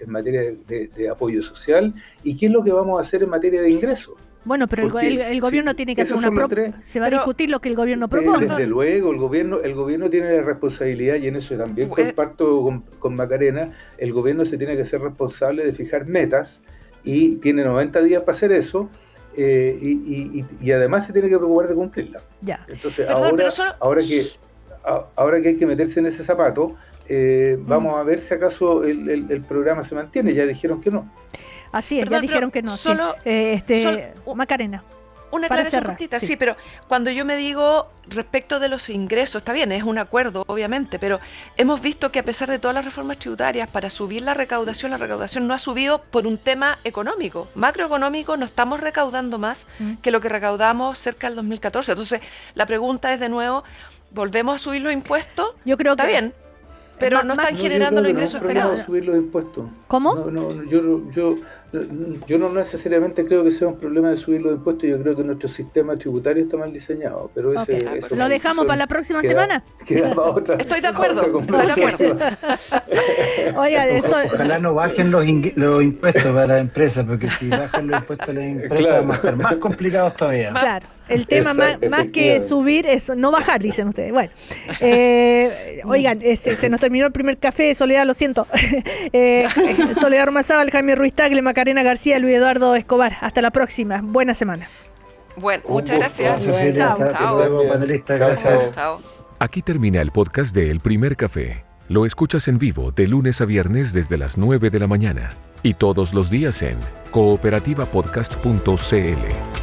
materia de apoyo social, y qué es lo que vamos a hacer en materia de ingresos. Bueno, pero el gobierno tiene que hacer una propuesta. Se va a discutir lo que el gobierno propone. Desde luego, el gobierno tiene la responsabilidad, y en eso también comparto con Macarena, el gobierno se tiene que ser responsable de fijar metas, y tiene 90 días para hacer eso, y además se tiene que preocupar de cumplirla. Ya. Entonces, ahora que hay que meterse en ese zapato, vamos a ver si acaso el programa se mantiene. Ya dijeron que no. Así es, ya dijeron que no. Solo, Macarena. Una aclaración cortita, sí, pero cuando yo me digo respecto de los ingresos, está bien, es un acuerdo, obviamente, pero hemos visto que a pesar de todas las reformas tributarias, para subir la recaudación no ha subido por un tema económico. Macroeconómico, no estamos recaudando más que lo que recaudamos cerca del 2014. Entonces, la pregunta es de nuevo, ¿volvemos a subir los impuestos? Yo creo está bien, pero no están generando los ingresos esperados. No, subir los impuestos. ¿Cómo? No, yo no necesariamente creo que sea un problema de subir los impuestos. Yo creo que nuestro sistema tributario está mal diseñado, pero eso ¿lo dejamos para la próxima semana? Queda para otra. Estoy de acuerdo. Oiga, ojalá no bajen los impuestos para las empresas, porque si bajan los impuestos a las empresas van a estar más complicados todavía. Claro, el tema más que subir es no bajar, dicen ustedes. Bueno, oigan, se nos terminó el primer café. Soledad, lo siento. Soledad Ormazábal, Jaime Ruiz Tagle, Macarena García, Luis Eduardo Escobar. Hasta la próxima. Buena semana. Bueno, muchas gracias. Hasta luego, panelistas. Gracias. Chao. Aquí termina el podcast de El Primer Café. Lo escuchas en vivo de lunes a viernes desde las 9 de la mañana y todos los días en cooperativapodcast.cl.